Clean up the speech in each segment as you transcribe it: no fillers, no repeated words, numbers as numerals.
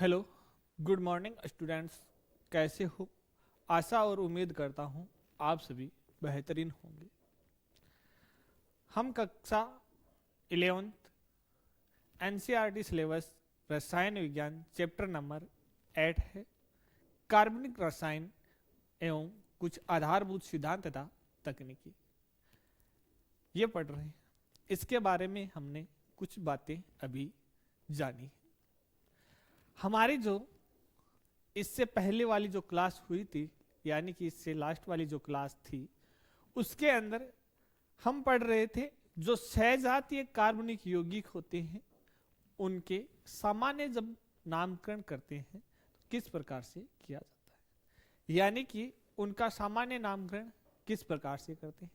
Hello, good morning students. कैसे हो? आशा और उम्मीद करता हूँ आप सभी बेहतरीन होंगे। हम कक्षा 11th एनसीईआरटी सिलेबस रसायन विज्ञान चैप्टर नंबर 8 है, कार्बनिक रसायन एवं कुछ आधारभूत सिद्धांत तथा तकनीकी, ये पढ़ रहे हैं। इसके बारे में हमने कुछ बातें अभी जानी। हमारी जो इससे पहले वाली जो क्लास हुई थी, यानी कि इससे लास्ट वाली जो क्लास थी, उसके अंदर हम पढ़ रहे थे जो सहजातीय कार्बनिक यौगिक होते हैं उनके सामान्य जब नामकरण करते हैं तो किस प्रकार से किया जाता है, यानी कि उनका सामान्य नामकरण किस प्रकार से करते हैं।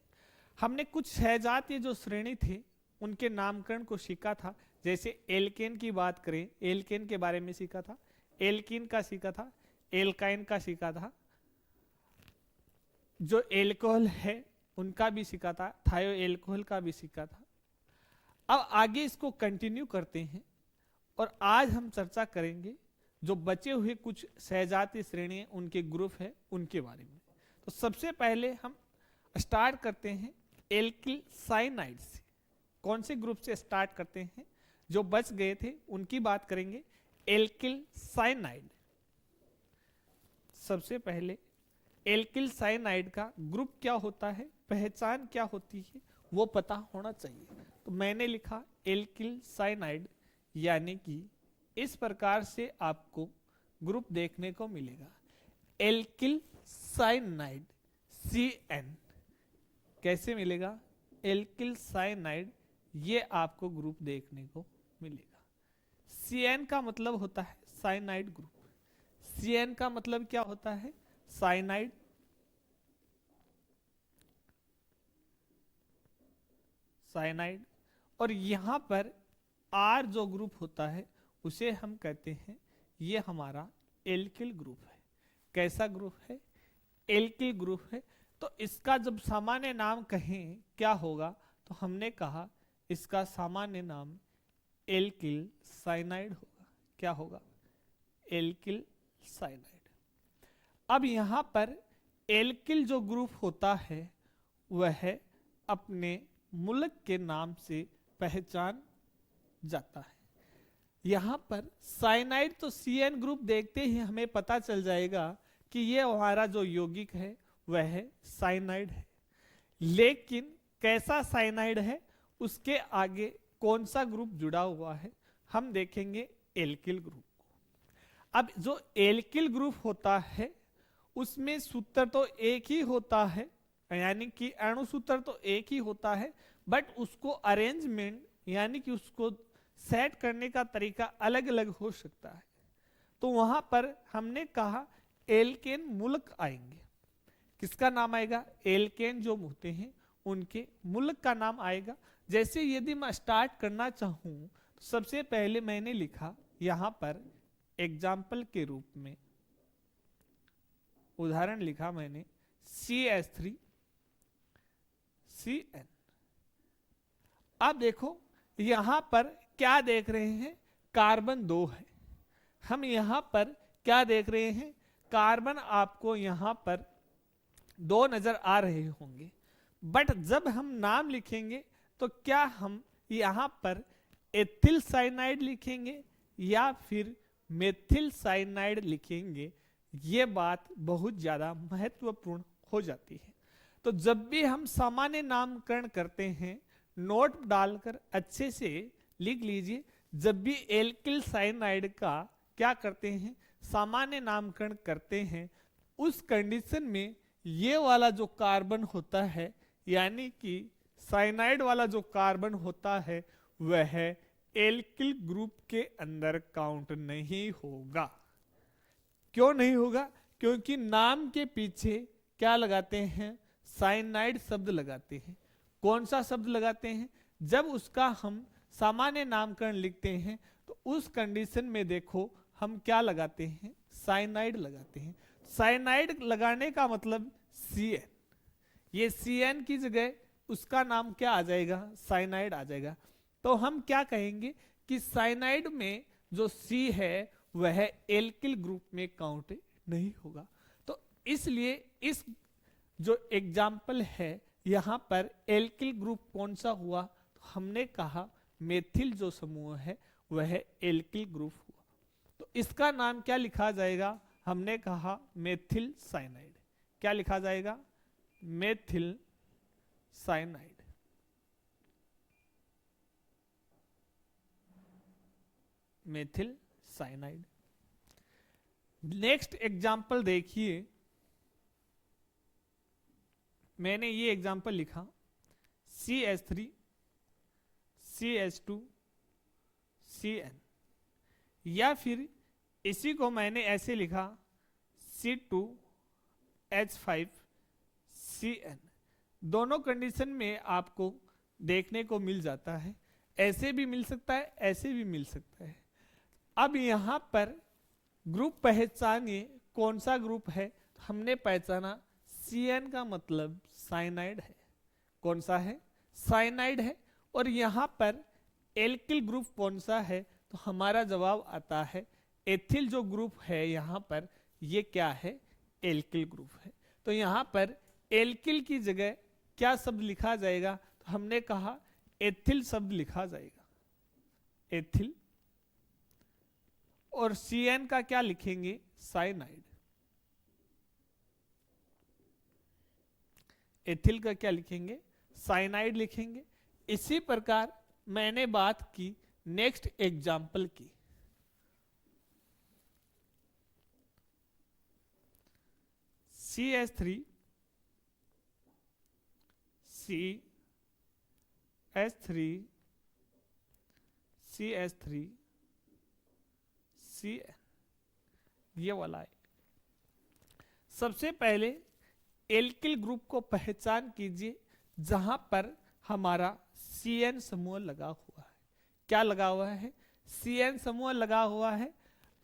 हमने कुछ सहजातीय जो श्रेणी थे उनके नामकरण को सीखा था। जैसे एल्केन की बात करें, एल्केन के बारे में सीखा था, एल्कीन का सीखा था, एल्काइन का सीखा था, जो एल्कोहल है उनका भी सीखा था, थायो एल्कोहल का भी सीखा था। अब आगे इसको कंटिन्यू करते हैं और आज हम चर्चा करेंगे जो बचे हुए कुछ सहजातीय श्रेणी उनके ग्रुप है उनके बारे में। तो सबसे पहले हम स्टार्ट करते हैं एल्किल साइनाइड से। कौन से ग्रुप से स्टार्ट करते हैं? जो बच गए थे उनकी बात करेंगे। एल्किल साइनाइड, सबसे पहले एल्किल साइनाइड का ग्रुप क्या होता है, पहचान क्या होती है, वो पता होना चाहिए। तो मैंने लिखा एल्किल साइनाइड, यानी कि इस प्रकार से आपको ग्रुप देखने को मिलेगा। एल्किल साइनाइड CN कैसे मिलेगा? एल्किल साइनाइड, ये आपको ग्रुप देखने को मिलेगा। CN का मतलब होता है साइनाइड ग्रुप। CN का मतलब क्या होता है? साइनाइड। साइनाइड। और यहां पर R जो ग्रुप होता है उसे हम कहते हैं ये हमारा एल्किल ग्रुप है। कैसा ग्रुप है? एल्किल ग्रुप है। तो इसका जब सामान्य नाम कहें क्या होगा, तो हमने कहा इसका सामान्य नाम एल्किल साइनाइड होगा। क्या होगा? Alkyl cyanide. अब यहां पर एल्किल जो ग्रुप होता है वह अपने मुल्क के नाम से पहचान जाता है। यहां पर साइनाइड तो CN ग्रुप देखते ही हमें पता चल जाएगा कि ये हमारा जो यौगिक है वह साइनाइड है। लेकिन कैसा साइनाइड है, उसके आगे कौन सा ग्रुप जुड़ा हुआ है, हम देखेंगे एल्किल ग्रुप को। अब जो एल्किल ग्रुप होता है उसमें सूत्र तो एक ही होता है, यानी कि अणु सूत्र तो एक ही होता है, बट उसको अरेंजमेंट यानी कि उसको सेट करने का तरीका अलग अलग हो सकता है। तो वहां पर हमने कहा एल्केन मुल्क आएंगे। किसका नाम आएगा? एल्केन जो होते हैं उनके मुल्क का नाम आएगा। जैसे यदि मैं स्टार्ट करना चाहूं तो सबसे पहले मैंने लिखा यहां पर एग्जाम्पल के रूप में, उदाहरण लिखा मैंने CH3CN। अब देखो यहां पर क्या देख रहे हैं, कार्बन 2 है। हम यहां पर क्या देख रहे हैं, कार्बन आपको यहां पर 2 नजर आ रहे होंगे। बट जब हम नाम लिखेंगे तो क्या हम यहां पर एथिल साइनाइड लिखेंगे या फिर मेथिल साइनाइड लिखेंगे, ये बात बहुत ज्यादा महत्वपूर्ण हो जाती है। तो जब भी हम सामान्य नामकरण करते हैं, नोट डालकर अच्छे से लिख लीजिए, जब भी एल्किल साइनाइड का क्या करते हैं, सामान्य नामकरण करते हैं, उस कंडीशन में ये वाला जो कार्बन होता है, यानी कि साइनाइड वाला जो कार्बन होता है, वह एल्किल ग्रुप के अंदर काउंट नहीं होगा। क्यों नहीं होगा? क्योंकि नाम के पीछे क्या लगाते हैं, साइनाइड शब्द लगाते हैं। कौन सा शब्द लगाते हैं? जब उसका हम सामान्य नामकरण लिखते हैं तो उस कंडीशन में देखो हम क्या लगाते हैं, साइनाइड लगाते हैं। साइनाइड लगाने का मतलब CN, ये CN की जगह उसका नाम क्या आ जाएगा, साइनाइड आ जाएगा। तो हम क्या कहेंगे कि साइनाइड में जो C है वह एल्किल ग्रुप में काउंट नहीं होगा। तो इसलिए इस जो एग्जाम्पल है यहाँ पर एल्किल ग्रुप कौन सा हुआ, तो हमने कहा मेथिल जो समूह है वह एल्किल ग्रुप हुआ। तो इसका नाम क्या लिखा जाएगा, हमने कहा मेथिल साइनाइड। क्या लिखा जाएगा, methyl cyanide. Methyl cyanide. Next example देखिए, मैंने ये एग्जाम्पल लिखा CH3 CH2 CN, या फिर इसी को मैंने ऐसे लिखा C2H5 CN। दोनों कंडीशन में आपको देखने को मिल जाता है, ऐसे भी मिल सकता है, ऐसे भी मिल सकता है। अब यहाँ पर ग्रुप पहचानिए कौन सा ग्रुप है, हमने पहचाना CN का मतलब साइनाइड है। कौन सा है, साइनाइड है। और यहाँ पर एल्किल ग्रुप कौन सा है, तो हमारा जवाब आता है एथिल जो ग्रुप है यहाँ पर, ये क्या है, एल्किल ग्रुप है। तो यहाँ पर एल्किल की जगह क्या शब्द लिखा जाएगा, तो हमने कहा एथिल शब्द लिखा जाएगा, एथिल। और CN का क्या लिखेंगे, साइनाइड। एथिल का क्या लिखेंगे, साइनाइड लिखेंगे। इसी प्रकार मैंने बात की नेक्स्ट एग्जाम्पल की, CH3 CH3 CN, ये वाला है। सबसे पहले एल्किल ग्रुप को पहचान कीजिए जहां पर हमारा CN समूह लगा हुआ है। क्या लगा हुआ है, CN समूह लगा हुआ है।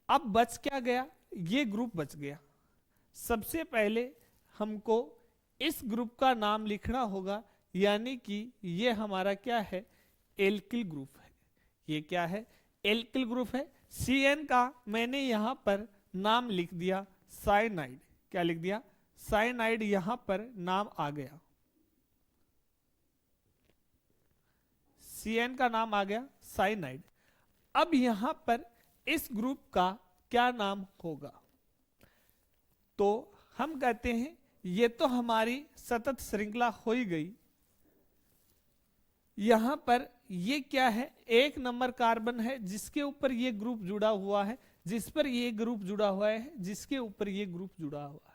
अब बच क्या गया, ये ग्रुप बच गया। सबसे पहले हमको इस ग्रुप का नाम लिखना होगा, यानी कि ये हमारा क्या है, एल्किल ग्रुप है। ये क्या है, एल्किल ग्रुप है। CN का मैंने यहां पर नाम लिख दिया साइनाइड। क्या लिख दिया, साइनाइड। यहां पर नाम आ गया, CN का नाम आ गया साइनाइड। अब यहां पर इस ग्रुप का क्या नाम होगा, तो हम कहते हैं ये तो हमारी सतत श्रृंखला हो ही गई। यहां पर ये क्या है, एक नंबर कार्बन है जिसके ऊपर ये ग्रुप जुड़ा हुआ है, जिस पर ये ग्रुप जुड़ा हुआ है, जिसके ऊपर ये ग्रुप जुड़ा हुआ है।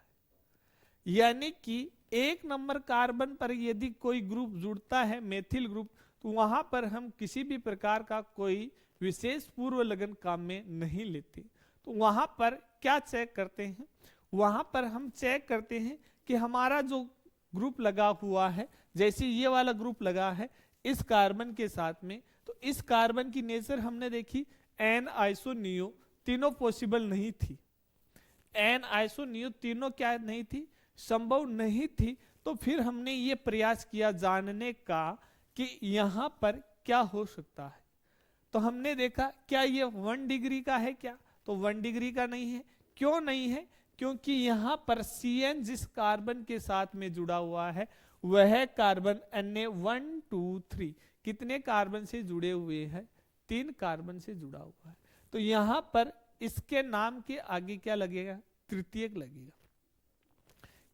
यानी कि एक नंबर कार्बन पर यदि कोई ग्रुप जुड़ता है, मेथिल ग्रुप, तो वहां पर हम किसी भी प्रकार का कोई विशेष पूर्व लगन काम में नहीं लेते। तो वहां पर क्या चेक करते हैं, वहां पर हम चेक करते हैं कि हमारा जो ग्रुप लगा हुआ है, जैसे ये वाला ग्रुप लगा है इस कार्बन के साथ में, तो इस कार्बन की नेचर हमने देखी एन आइसोनियो, तीनों पॉसिबल नहीं थी। एन आइसोनियो तीनों क्या नहीं थी, संभव नहीं थी। तो फिर हमने ये प्रयास किया जानने का कि यहां पर क्या हो सकता है। तो हमने देखा क्या ये 1 डिग्री का है क्या, तो 1 डिग्री का नहीं है। क्यों नहीं है, क्योंकि यहां पर CN जिस कार्बन के साथ में जुड़ा हुआ है वह कार्बन Na 1 2 3 कितने कार्बन से जुड़े हुए हैं, 3 कार्बन से जुड़ा हुआ है। तो यहां पर इसके नाम के आगे क्या लगेगा, तृतीयक लगेगा।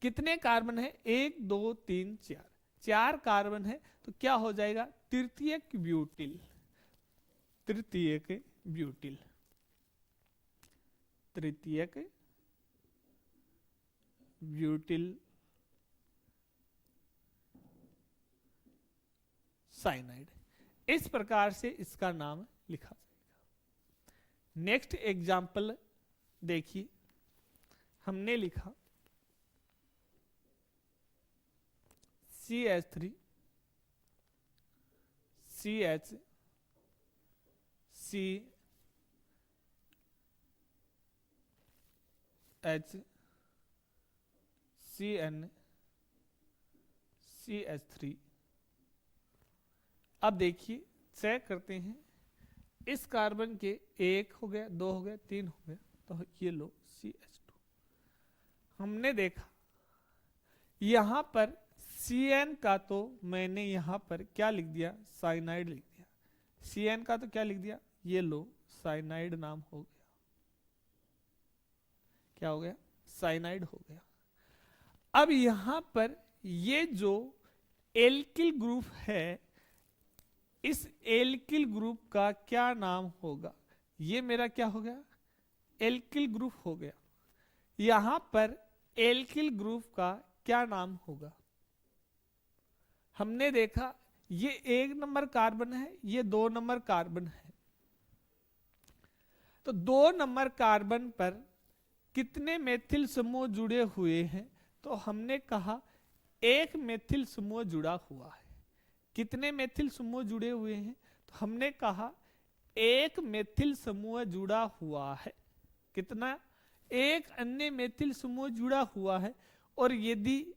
कितने कार्बन है, 1 2 3 4, 4 कार्बन है। तो क्या हो जाएगा, तृतीयक ब्यूटिल। तृतीयक ब्यूटिल, तृतीयक ब्यूटिल साइनाइड। इस प्रकार से इसका नाम लिखा जाएगा। नेक्स्ट एग्जाम्पल देखिए, हमने लिखा CH3 CH CH CN CH3। अब देखिए चेक करते हैं इस कार्बन के एक हो गया, दो हो गया, तीन हो गया, तो ये लो CH2। हमने देखा यहां पर CN का तो मैंने यहां पर क्या लिख दिया, साइनाइड लिख दिया। CN का तो क्या लिख दिया, ये लो साइनाइड नाम हो गया। क्या हो गया, साइनाइड हो गया। अब यहां पर ये जो एल्किल ग्रुप है, इस एल्किल ग्रुप का क्या नाम होगा, ये मेरा क्या हो गया, एल्किल ग्रुप हो गया। यहां पर एल्किल ग्रुप का क्या नाम होगा, हमने देखा ये 1 नंबर कार्बन है, ये 2 नंबर कार्बन है। तो 2 नंबर कार्बन पर कितने मेथिल समूह जुड़े हुए हैं, तो हमने कहा एक मेथिल समूह जुड़ा हुआ है। कितने मेथिल समूह जुड़े हुए हैं, तो हमने कहा एक मेथिल समूह जुड़ा हुआ है। कितना, एक अन्य मेथिल समूह जुड़ा हुआ है। और यदि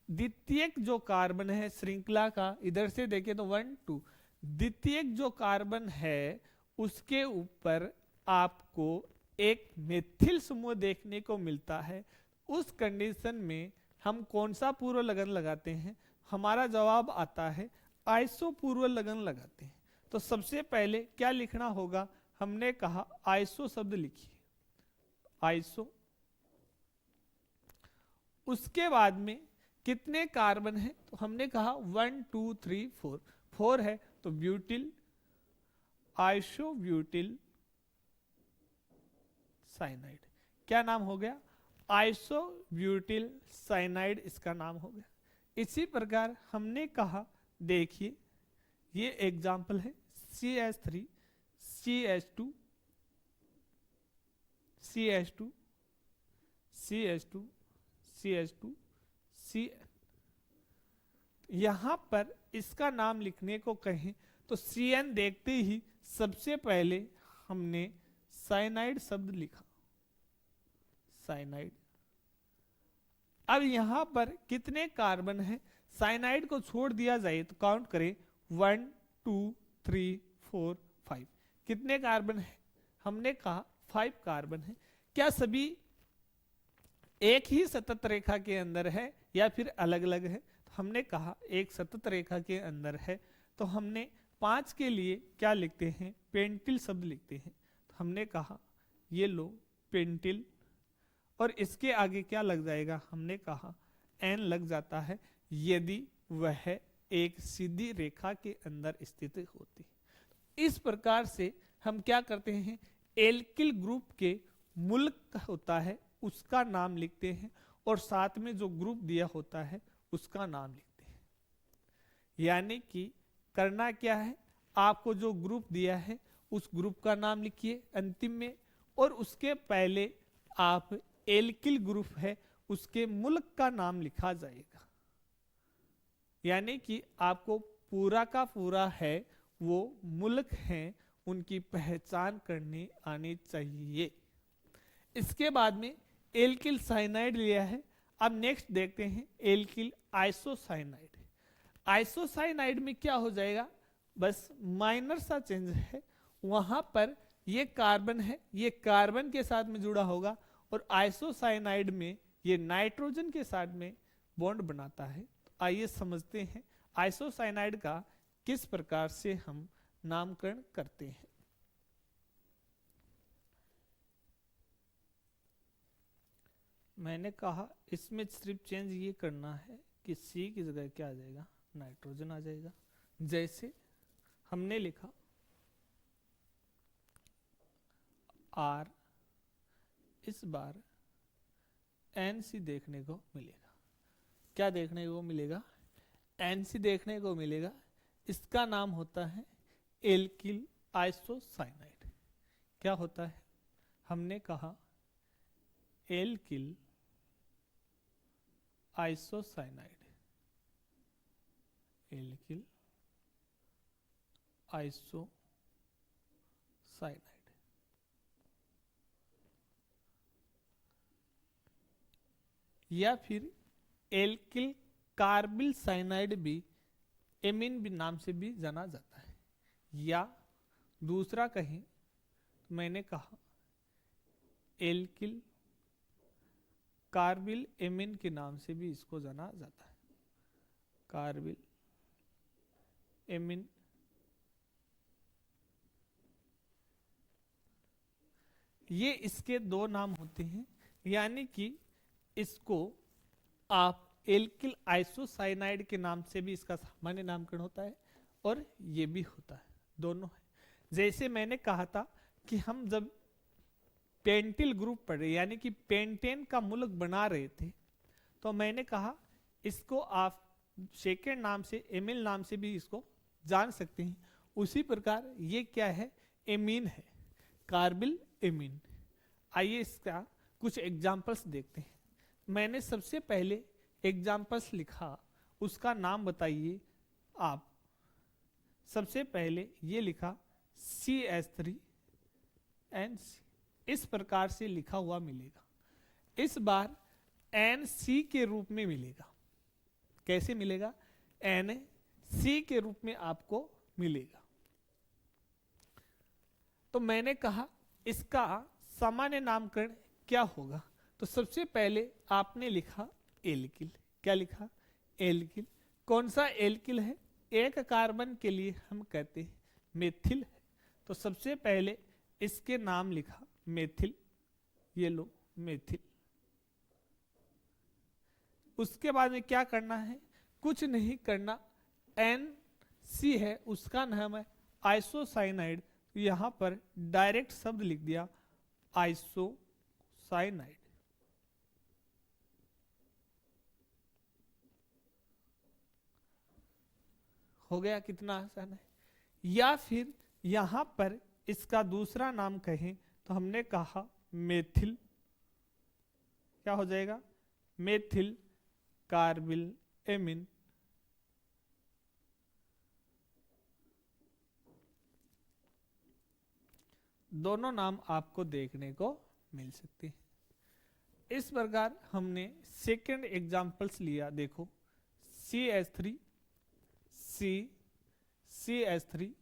द्वितीयक जो कार्बन है श्रृंखला का, इधर से देखें तो 1 2, द्वितीयक जो कार्बन है उसके ऊपर आपको एक मेथिल समूह देखने को मिलता है। उस कंडीशन में हम कौन सा पूर्व लगन लगाते हैं, हमारा जवाब आता है आइसो पूर्व लगन लगाते हैं। तो सबसे पहले क्या लिखना होगा, हमने कहा आइसो शब्द लिखिए, आइसो। उसके बाद में कितने कार्बन है, तो हमने कहा 1 2 3 4, 4 है तो ब्यूटिल, आइसो ब्यूटिल साइनाइड। क्या नाम हो गया, आइसो ब्यूटिल साइनाइड इसका नाम हो गया। इसी प्रकार हमने कहा, देखिए ये एग्जाम्पल है CH3 CH2 CH2 CH2 CH2 C। यहां पर इसका नाम लिखने को कहें तो CN देखते ही सबसे पहले हमने साइनाइड शब्द लिखा, साइनाइड। अब यहां पर कितने कार्बन हैं, साइनाइड को छोड़ दिया जाए तो काउंट करें 1 2 3 4 5। कितने कार्बन है, हमने कहा 5 कार्बन है। क्या सभी एक ही सतत रेखा के अंदर है या फिर अलग अलग है, तो हमने कहा एक सतत रेखा के अंदर है। तो हमने 5 के लिए क्या लिखते हैं, पेंटिल शब्द लिखते हैं। तो हमने कहा ये लो पेंटिल, और इसके आगे क्या लग जाएगा, हमने कहा N लग जाता है यदि वह एक सीधी रेखा के अंदर स्थित होती है। इस प्रकार से हम क्या करते हैं, एल्किल ग्रुप के मूलक होता है उसका नाम लिखते हैं, और साथ में जो ग्रुप दिया होता है उसका नाम लिखते हैं। यानी कि करना क्या है, आपको जो ग्रुप दिया है उस ग्रुप का नाम लिखिए अंतिम में, और उसके पहले आप एल्किल ग्रुप है उसके मूलक का नाम लिखा जाएगा। यानी कि आपको पूरा का पूरा है वो मूलक हैं उनकी पहचान करने आनी चाहिए। इसके बाद में एल्किल साइनाइड लिया है। अब नेक्स्ट देखते हैं एल्किल आइसोसाइनाइड। आइसोसाइनाइड में क्या हो जाएगा, बस माइनर सा चेंज है, वहां पर ये कार्बन है, ये कार्बन के साथ में जुड़ा होगा, और आइसोसाइनाइड में ये नाइट्रोजन के साथ में बॉन्ड बनाता है। तो आइए समझते हैं आइसोसाइनाइड का किस प्रकार से हम नामकरण करते हैं। मैंने कहा इसमें सिर्फ चेंज ये करना है कि C की जगह क्या आ जाएगा, नाइट्रोजन आ जाएगा। जैसे हमने लिखा R, इस बार NC देखने को मिलेगा। क्या देखने को मिलेगा, NC देखने को मिलेगा। इसका नाम होता है एल्किल आइसोसाइनाइड। क्या होता है, हमने कहा एल्किल आइसोसाइनाइड, एल्किल आइसोसाइनाइड। या फिर एल्किल कार्बिल साइनाइड भी एमीन भी नाम से भी जाना जाता है, या दूसरा कहें तो मैंने कहा एल्किल कार्बिल एमिन के नाम से भी इसको जाना जाता है। कार्बिल एमिन ये इसके दो नाम होते हैं, यानी कि इसको आप एल्किल आइसोसाइनाइड के नाम से भी इसका सामान्य नामकरण होता है और ये भी होता है, दोनों है। जैसे मैंने कहा था कि हम जब पेंटिल ग्रुप पढ़ रहे यानी कि पेंटेन का मूलक बना रहे थे, तो मैंने कहा इसको आप सेकेंड नाम से एमिल नाम से भी इसको जान सकते हैं। उसी प्रकार ये क्या है, एमीन है, कार्बिल एमीन। आइए इसका कुछ एग्जाम्पल्स देखते हैं। मैंने सबसे पहले एग्जाम्पल्स लिखा, उसका नाम बताइए आप। सबसे पहले ये लिखा CH3NC, इस प्रकार से लिखा हुआ मिलेगा। इस बार NC के रूप में मिलेगा। कैसे मिलेगा, NC के रूप में आपको मिलेगा। तो मैंने कहा इसका सामान्य नामकरण क्या होगा, तो सबसे पहले आपने लिखा एल्किल। क्या लिखा, एल्किल। कौन सा एल्किल है, एक कार्बन के लिए हम कहते हैं मेथिल है, तो सबसे पहले इसके नाम लिखा मेथिल, ये लो मेथिल। उसके बाद में क्या करना है, कुछ नहीं करना, NC है उसका नाम है आइसोसाइनाइड, यहां पर डायरेक्ट शब्द लिख दिया आइसोसाइनाइड। हो गया, कितना आसान है। या फिर यहां पर इसका दूसरा नाम कहें तो हमने कहा मेथिल, क्या हो जाएगा, मेथिल कार्बिल एमिन। दोनों नाम आपको देखने को मिल सकते हैं। इस प्रकार हमने सेकेंड एग्जाम्पल्स लिया, देखो CH3 C CH3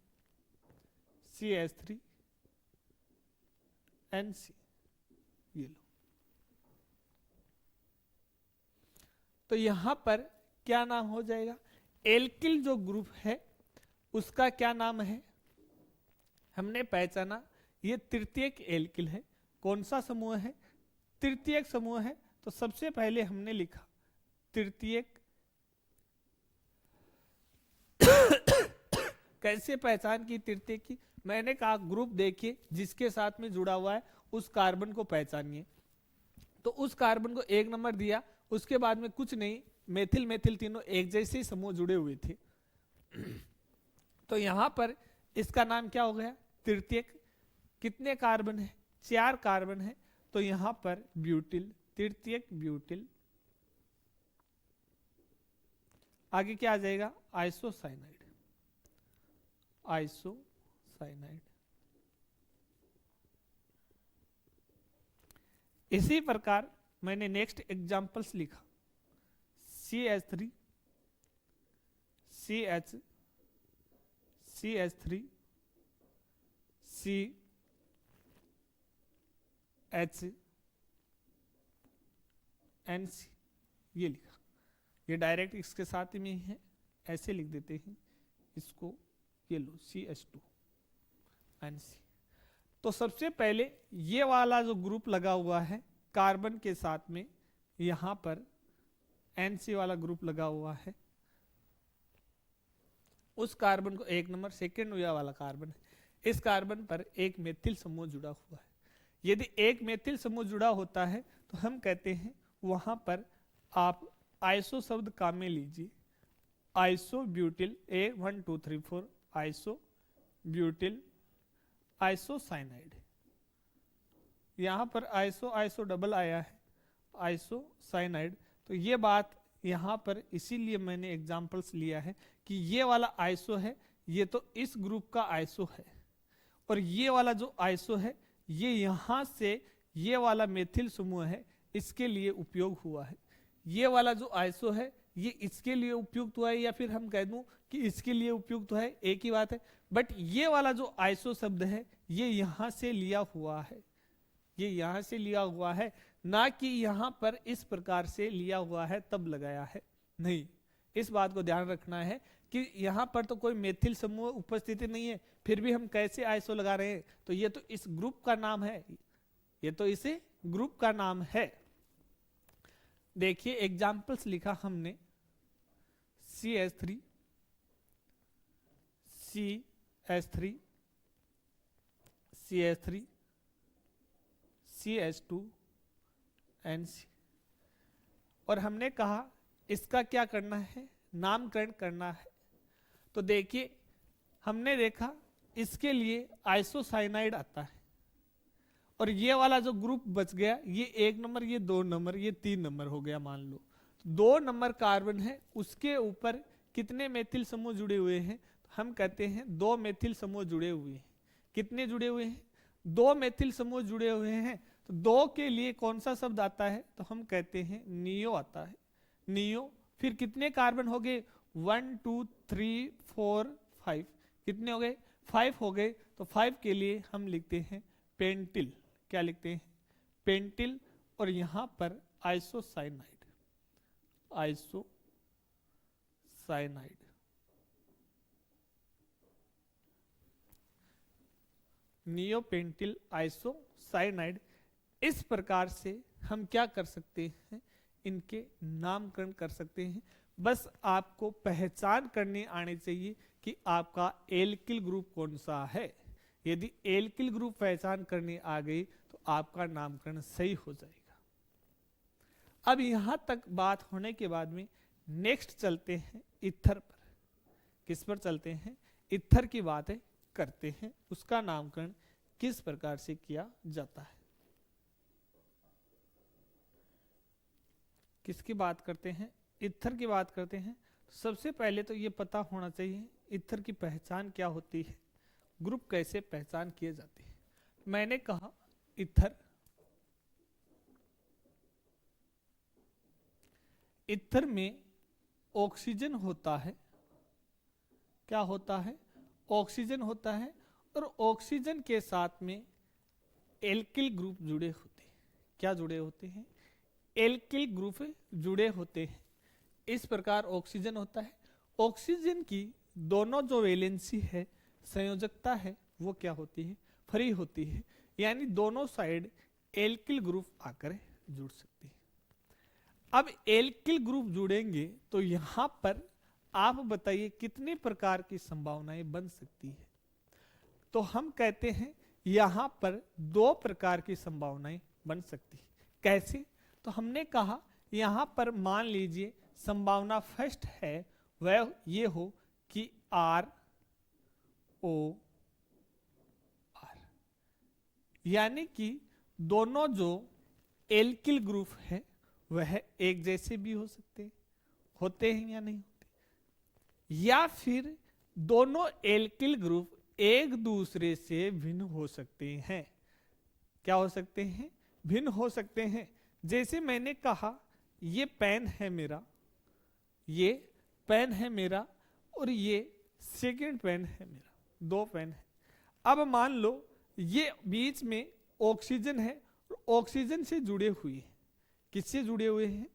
CH3 NC, ये लो। तो यहां पर क्या नाम हो जाएगा, एल्किल जो ग्रुप है उसका क्या नाम है, हमने पहचाना ये तृतीयक एल्किल है। कौन सा समूह है, तृतीयक समूह है। तो सबसे पहले हमने लिखा तृतीयक। कैसे पहचान की तृतीयक की, मैंने कहा ग्रुप देखिए जिसके साथ में जुड़ा हुआ है उस कार्बन को पहचानिए। तो उस कार्बन को 1 नंबर दिया, उसके बाद में कुछ नहीं, मेथिल मेथिल तीनों एक जैसे ही समूह जुड़े हुए थे। तो यहां पर इसका नाम क्या हो गया, तृतीयक। कितने कार्बन है, 4 कार्बन है, तो यहां पर ब्यूटिल, तृतीयक ब्यूटिल। आगे क्या आ जाएगा, आइसोसाइनाइड, आइसोसाइनाइड। इसी प्रकार मैंने नेक्स्ट एग्जांपल्स लिखा CH3 CH CH3 CH NC, ये लिखा। ये डायरेक्ट इसके साथ में ही है, ऐसे लिख देते हैं इसको, ये लो CH2 NC। तो सबसे पहले ये वाला जो ग्रुप लगा हुआ है कार्बन के साथ में, यहां पर NC वाला ग्रुप लगा हुआ है, उस कार्बन को 1 नंबर, सेकेंड वाला कार्बन है, इस कार्बन पर एक मेथिल समूह जुड़ा हुआ है। यदि एक मेथिल समूह जुड़ा होता है तो हम कहते हैं वहां पर आप आइसो शब्द काम में लीजिए, iso butyl 1 2 3 4, iso butyl isocyanide. यहां पर आइसो आइसो डबल आया है, आइसोसाइनाइड। तो ये बात यहां पर इसीलिए मैंने एग्जांपल्स लिया है कि ये वाला आइसो है, ये तो इस ग्रुप का आइसो है, और ये वाला जो आइसो है ये यहां से ये वाला मेथिल समूह है इसके लिए उपयोग हुआ है। ये वाला जो आइसो है ये इसके लिए उपयुक्त हुआ है या फिर हम कह दूं कि इसके लिए उपयुक्त है, एक ही बात है। बट ये वाला जो आइसो शब्द है ये यहां से लिया हुआ है, ये यहां से लिया हुआ है, ना कि यहां पर इस प्रकार से लिया हुआ है तब लगाया है, नहीं। इस बात को ध्यान रखना है कि यहां पर तो कोई मेथिल समूह उपस्थिति नहीं है, फिर भी हम कैसे आइसो लगा रहे हैं, तो ये तो इस ग्रुप का नाम है, ये तो इसे ग्रुप का नाम है। देखिए एग्जाम्पल्स लिखा हमने CH3, CH3, CH3, CH2 NC, और हमने कहा इसका क्या करना है, नामकरण करना है। तो देखिए हमने देखा इसके लिए आइसोसाइनाइड आता है, और ये वाला जो ग्रुप बच गया ये 1 नंबर, ये 2 नंबर, ये 3 नंबर हो गया मान लो। 2 नंबर कार्बन है, उसके ऊपर कितने मेथिल समूह जुड़े हुए हैं, तो हम कहते हैं 2 मेथिल समूह जुड़े हुए हैं। कितने जुड़े हुए हैं, 2 मेथिल समूह जुड़े हुए हैं। तो 2 के लिए कौन सा शब्द आता है, तो हम कहते हैं नियो आता है, नियो। फिर कितने कार्बन हो गए, 1 2 3 4 5, कितने हो गए, 5 हो गए। तो 5 के लिए हम लिखते हैं पेंटिल, क्या लिखते हैं, पेंटिल। और यहां पर आइसोसाइनाइड, आइसोसाइनाइड, नियोपेंटिल आइसोसाइनाइड। इस प्रकार से हम क्या कर सकते हैं, इनके नामकरण कर सकते हैं। बस आपको पहचान करनी आनी चाहिए कि आपका एल्किल ग्रुप कौन सा है। यदि एल्किल ग्रुप पहचान करनी आ गई तो आपका नामकरण सही हो जाएगा। अब यहां तक बात होने के बाद में नेक्स्ट चलते हैं इथर पर। किस पर चलते हैं, इथर की बातें करते हैं, उसका नामकरण किस प्रकार से किया जाता है। किसकी बात करते हैं, इथर की बात करते हैं। सबसे पहले तो ये पता होना चाहिए इथर की पहचान क्या होती है, ग्रुप कैसे पहचान किए जाते हैं। मैंने कहा इथर, इथर में ऑक्सीजन होता है, क्या होता है, ऑक्सीजन होता है, और ऑक्सीजन के साथ में एल्किल ग्रुप जुड़े होते हैं। क्या जुड़े होते हैं, एल्किल ग्रुप जुड़े होते हैं। इस प्रकार ऑक्सीजन होता है। ऑक्सीजन की दोनों जो वैलेंसी है, संयोजकता है, वो क्या होती है, फ्री होती है, यानी दोनों साइड एल्किल ग्रुप आकर जुड़ सकती है। अब एल्किल ग्रुप जुड़ेंगे तो यहां पर आप बताइए कितने प्रकार की संभावनाएं बन सकती है। तो हम कहते हैं यहां पर 2 प्रकार की संभावनाएं बन सकती है। कैसे, तो हमने कहा यहां पर मान लीजिए संभावना फर्स्ट है वह ये हो कि ROR, यानी कि दोनों जो एल्किल ग्रुप है वह एक जैसे भी हो सकते हैं, होते हैं या नहीं होते, या फिर दोनों एल्किल ग्रुप एक दूसरे से भिन्न हो सकते हैं। क्या हो सकते हैं, भिन्न हो सकते हैं। जैसे मैंने कहा ये पेन है मेरा, ये पेन है मेरा, और ये सेकंड पेन है मेरा, 2 पेन है। अब मान लो ये बीच में ऑक्सीजन है, ऑक्सीजन से जुड़े हुए हैं। किससे जुड़े हुए हैं,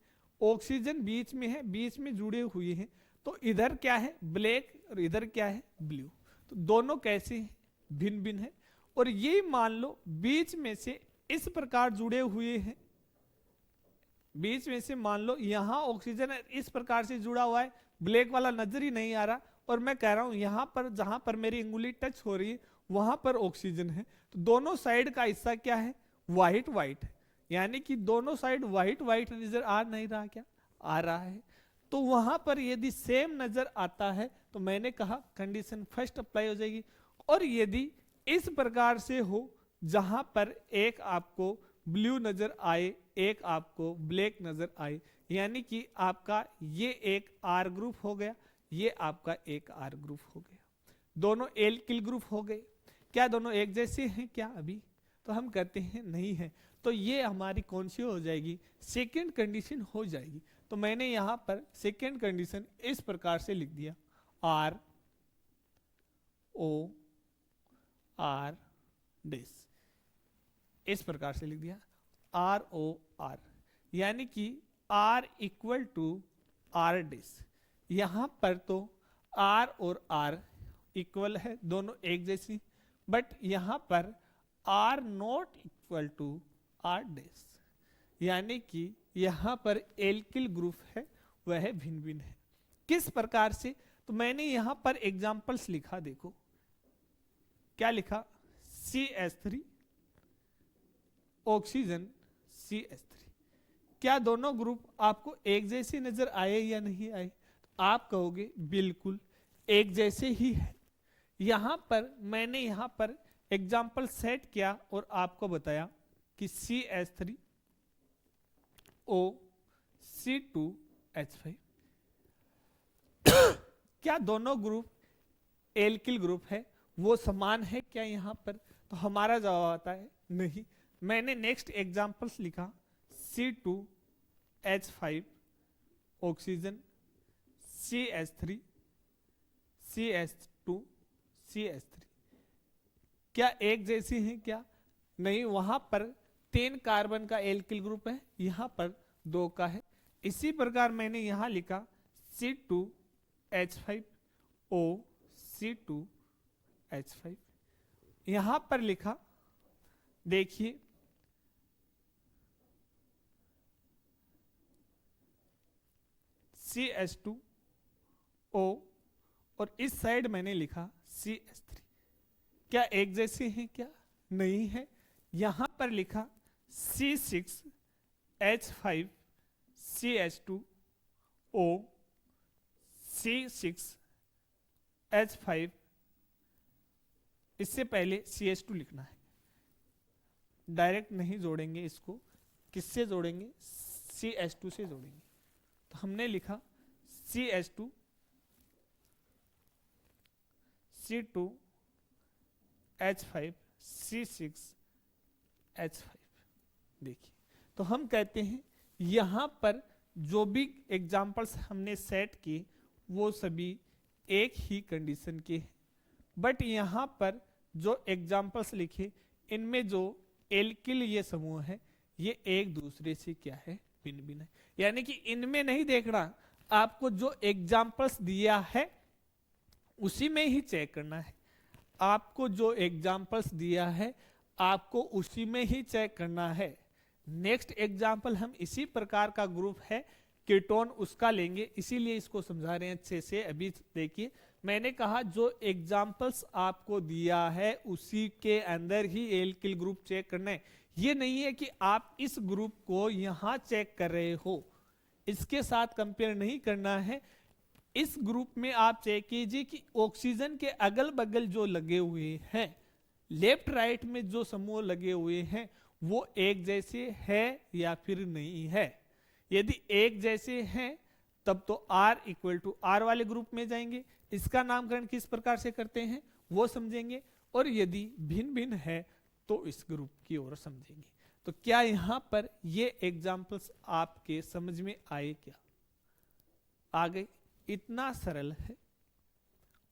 ऑक्सीजन बीच में है, बीच में जुड़े हुए हैं। तो इधर क्या है, ब्लैक, और इधर क्या है, ब्लू। तो दोनों कैसे हैं, भिन्न भिन्न है। और ये मान लो बीच में से इस प्रकार जुड़े हुए हैं, बीच में से मान लो यहां ऑक्सीजन इस प्रकार से जुड़ा हुआ है, ब्लैक वाला नजर ही नहीं आ रहा, और मैं कह रहा हूं यहां पर जहां पर मेरी अंगुली टच हो रही है वहां पर ऑक्सीजन है। तो दोनों साइड का हिस्सा क्या है, व्हाइट व्हाइट है, यानी कि दोनों साइड व्हाइट व्हाइट नजर आ नहीं रहा, क्या आ रहा है। तो वहां पर यदि सेम नजर आता है तो मैंने कहा कंडीशन फर्स्ट अप्लाई हो जाएगी। और यदि इस प्रकार से हो जहां पर एक आपको ब्लू नजर आए, एक आपको ब्लैक नजर आए, यानी कि आपका ये एक आर ग्रुप हो गया, ये आपका एक आर ग्रुप हो गया, दोनों एल्किल ग्रुप हो गए। क्या दोनों एक जैसे हैं क्या अभी, तो हम कहते हैं नहीं है। तो ये हमारी कौन सी हो जाएगी, सेकंड कंडीशन हो जाएगी। तो तो मैंने यहां पर सेकेंड कंडीशन इस प्रकार से लिख दिया, आर ओ आर डेस, इस प्रकार से लिख दिया आर ओ आर, यानी कि आर इक्वल टू आर डेस। यहां पर तो आर और आर इक्वल है, दोनों एक जैसी, बट यहां पर are not equal to radius, यानी कि यहां पर एल्किल ग्रुप है वह भिन्न भिन्न है। किस प्रकार से? तो मैंने यहां पर एग्जांपल्स लिखा, देखो क्या लिखा, CH3 ऑक्सीजन CH3। क्या दोनों ग्रुप आपको एक जैसे नजर आए या नहीं आए? तो आप कहोगे बिल्कुल एक जैसे ही है। यहां पर मैंने यहां पर एग्जाम्पल सेट किया और आपको बताया कि CH3 O C2H5 क्या दोनों ग्रुप एल्किल ग्रुप है, वो समान है क्या यहां पर? तो हमारा जवाब आता है नहीं। मैंने नेक्स्ट एग्जांपल्स लिखा, C2H5 oxygen CH3 CH2 CH3, क्या एक जैसी हैं क्या? नहीं, वहां पर 3 कार्बन का एल्किल ग्रुप है, यहां पर 2 का है। इसी प्रकार मैंने यहां लिखा C2H5 O C2H5, यहां पर लिखा, देखिए CH2O, और इस साइड मैंने लिखा CH3। क्या एक जैसे हैं क्या? नहीं है। यहां पर लिखा C6H5 CH2O C6H5, इससे पहले CH2 लिखना है, डायरेक्ट नहीं जोड़ेंगे इसको, किससे जोड़ेंगे? CH2 से जोड़ेंगे। तो हमने लिखा CH2 C2H5 C6H5। देखिए, तो हम कहते हैं यहां पर जो भी एग्जाम्पल्स हमने सेट किए वो सभी एक ही कंडीशन के हैं, बट यहां पर जो एग्जाम्पल्स लिखे इनमें जो एल्किल ये समूह है ये एक दूसरे से क्या है? भिन्न भिन्न है। यानी कि इनमें नहीं देखना, आपको जो एग्जाम्पल्स दिया है उसी में ही चेक करना है। आपको जो एग्जाम्पल्स दिया है आपको उसी में ही चेक करना है। नेक्स्ट एग्जाम्पल हम इसी प्रकार का ग्रुप है कीटोन, उसका लेंगे, इसीलिए इसको समझा रहे हैं अच्छे से। अभी देखिए, मैंने कहा जो एग्जाम्पल्स आपको दिया है उसी के अंदर ही एल्किल ग्रुप चेक करना है। ये नहीं है कि आप इस ग्रुप को यहां चेक कर रहे हो, इसके साथ कंपेयर नहीं करना है। इस ग्रुप में आप चेक कीजिए कि ऑक्सीजन के अगल बगल जो लगे हुए हैं, लेफ्ट राइट में जो समूह लगे हुए हैं वो एक जैसे है या फिर नहीं है। यदि एक जैसे हैं तब तो R इक्वल टू R वाले ग्रुप में जाएंगे। इसका नामकरण किस प्रकार से करते हैं वो समझेंगे, और यदि भिन्न भिन्न है तो इस ग्रुप की ओर समझेंगे। तो क्या यहां पर ये एग्जाम्पल्स आपके समझ में आए क्या? आ गए? इतना सरल है,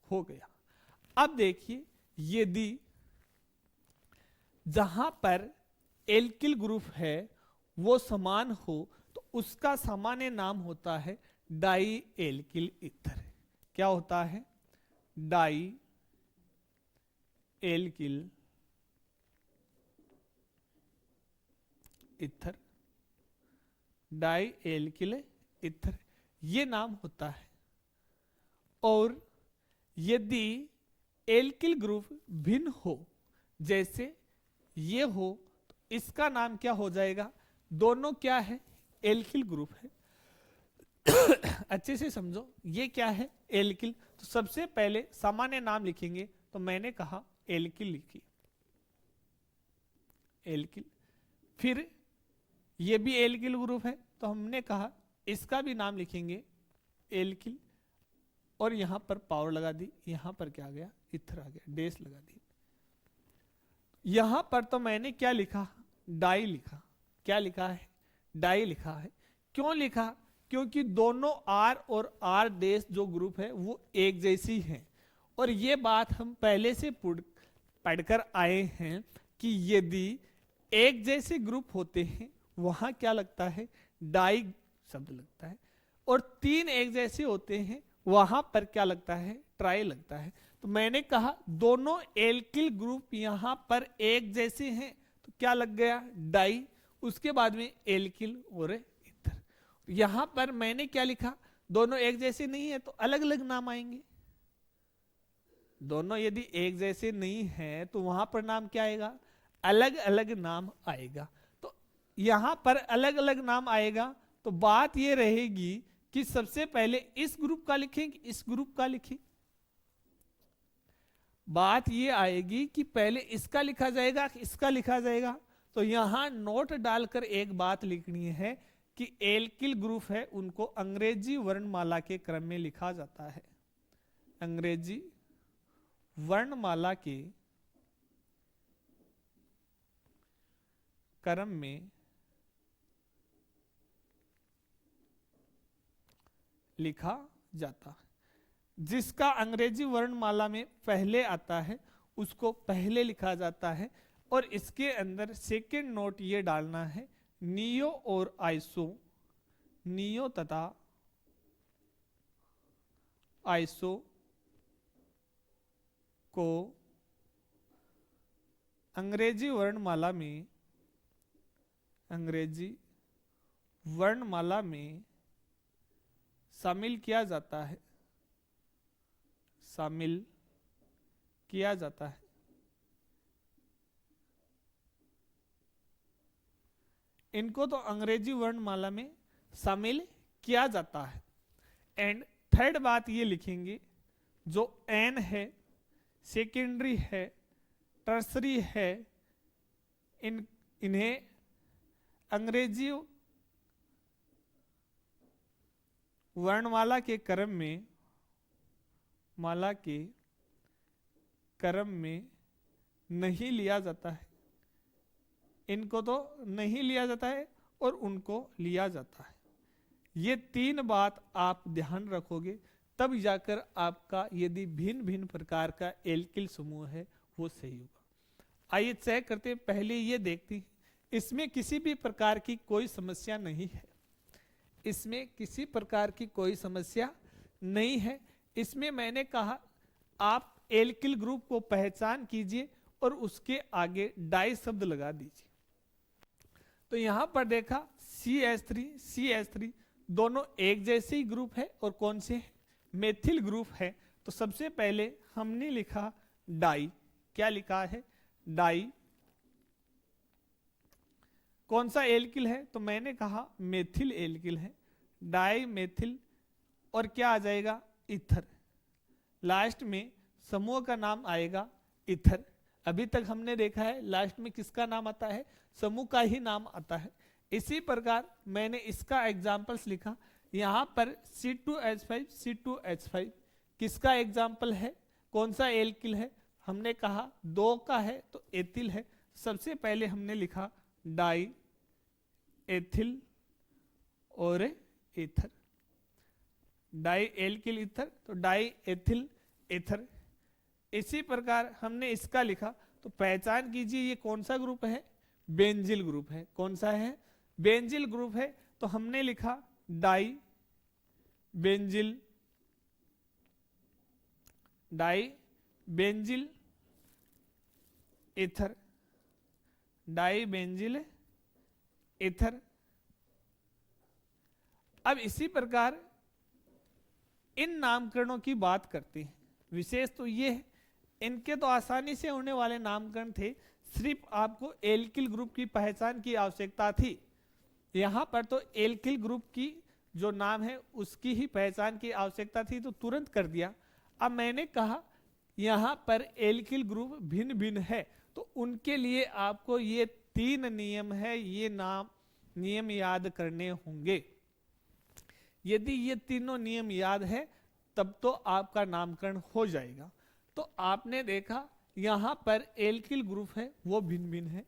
हो गया। अब देखिए, यदि जहां पर एल्किल ग्रुप है वो समान हो तो उसका सामान्य नाम होता है डाई एल्किल ईथर। क्या होता है? Dialkyl ether, dialkyl ether ये नाम होता है। और यदि एल्किल ग्रुप भिन्न हो, जैसे ये हो, तो इसका नाम क्या हो जाएगा? दोनों क्या है? एल्किल ग्रुप है। अच्छे से समझो, ये क्या है? एल्किल। तो सबसे पहले सामान्य नाम लिखेंगे, तो मैंने कहा एल्किल लिखिए, एल्किल। फिर ये भी एल्किल ग्रुप है तो हमने कहा इसका भी नाम लिखेंगे एल्किल, और यहां पर पावर लगा दी, यहां पर क्या आ गया? इथर आ गया, डेस लगा दी। यहां पर तो मैंने क्या लिखा? डाई लिखा। क्या लिखा है? डाई लिखा है। क्यों लिखा? क्योंकि दोनों R और R डैश जो ग्रुप है वो एक जैसी हैं। और ये बात हम पहले से पढ़कर आए हैं कि यदि एक जैसे ग्रुप होते हैं वहां क्या लगता है, डाई शब्द लगता है, और तीन एक जैसे होते हैं वहां पर क्या लगता है, ट्राई लगता है। तो मैंने कहा दोनों एल्किल ग्रुप यहां पर एक जैसे हैं तो क्या लग गया, डाई, उसके बाद में एल्किल और ईथर। यहां पर मैंने क्या लिखा, दोनों एक जैसे नहीं है तो अलग अलग नाम आएंगे। दोनों यदि एक जैसे नहीं है तो वहां पर नाम क्या आएगा, अलग अलग नाम आएगा। तो यहां पर अलग अलग नाम आएगा तो बात ये रहेगी कि सबसे पहले इस ग्रुप का लिखें कि इस ग्रुप का लिखें। बात ये आएगी कि पहले इसका लिखा जाएगा कि इसका लिखा जाएगा। तो यहां नोट डालकर एक बात लिखनी है कि एल्किल ग्रुप है उनको अंग्रेजी वर्णमाला के क्रम में लिखा जाता है, अंग्रेजी वर्णमाला के क्रम में लिखा जाता है। जिसका अंग्रेजी वर्णमाला में पहले आता है उसको पहले लिखा जाता है। और इसके अंदर सेकेंड नोट ये डालना है, नियो और आइसो, नियो तथा आइसो को अंग्रेजी वर्णमाला में, अंग्रेजी वर्णमाला में शामिल किया जाता है, शामिल किया जाता है। इनको तो अंग्रेजी वर्णमाला में शामिल किया जाता है। एंड थर्ड बात ये लिखेंगे, जो एन है, सेकेंडरी है, टर्सरी है, इन्हें अंग्रेजी वर्णमाला के क्रम में, माला के क्रम में नहीं लिया जाता है। इनको तो नहीं लिया जाता है और उनको लिया जाता है। ये तीन बात आप ध्यान रखोगे तब जाकर आपका यदि भिन्न भिन्न प्रकार का एल्किल समूह है वो सही होगा। आइए चेक करते हैं। पहले ये देखते हैं, इसमें किसी भी प्रकार की कोई समस्या नहीं है, इसमें किसी प्रकार की कोई समस्या नहीं है। इसमें मैंने कहा आप एल्किल ग्रुप को पहचान कीजिए और उसके आगे डाई शब्द लगा दीजिए। तो यहां पर देखा CH3 CH3 दोनों एक जैसे ही ग्रुप है और कौन से है, मेथिल ग्रुप है। तो सबसे पहले हमने लिखा डाई, क्या लिखा है, डाई। कौन सा एल्किल है, तो मैंने कहा मेथिल एल्किल है, डाई मेथिल। और क्या आ जाएगा, ईथर। लास्ट में समूह का नाम आएगा ईथर। अभी तक हमने देखा है लास्ट में किसका नाम आता है, समूह का ही नाम आता है। इसी प्रकार मैंने इसका एग्जाम्पल्स लिखा। यहां पर C2H5 C2H5 किसका एग्जाम्पल है, कौन सा एल्किल है, हमने कहा दो का है तो एथिल है। सबसे पहले हमने लिखा डाई एथिल और ईथर, डाई एल्किल ईथर, तो डाई एथिल ईथर। इसी प्रकार हमने इसका लिखा। तो पहचान कीजिए ये कौन सा ग्रुप है, बेंजिल ग्रुप है। कौन सा है, बेंजिल ग्रुप है। तो हमने लिखा dibenzyl, dibenzyl ether, dibenzyl ether. अब इसी प्रकार इन नामकरणों की बात करते हैं। विशेष तो ये है, इनके तो आसानी से होने वाले नामकरण थे, सिर्फ आपको एल्किल ग्रुप की पहचान की आवश्यकता थी। यहां पर तो एल्किल ग्रुप की जो नाम है उसकी ही पहचान की आवश्यकता थी तो तुरंत कर दिया। अब मैंने कहा यहां पर एल्किल ग्रुप भिन्न भिन्न है तो उनके लिए आपको ये तीन नियम है, ये नियम याद करने होंगे। यदि ये तीनों नियम याद है तब तो आपका नामकरण हो जाएगा। तो आपने देखा यहां पर एल्किल ग्रुप है वो भिन्न भिन्न है।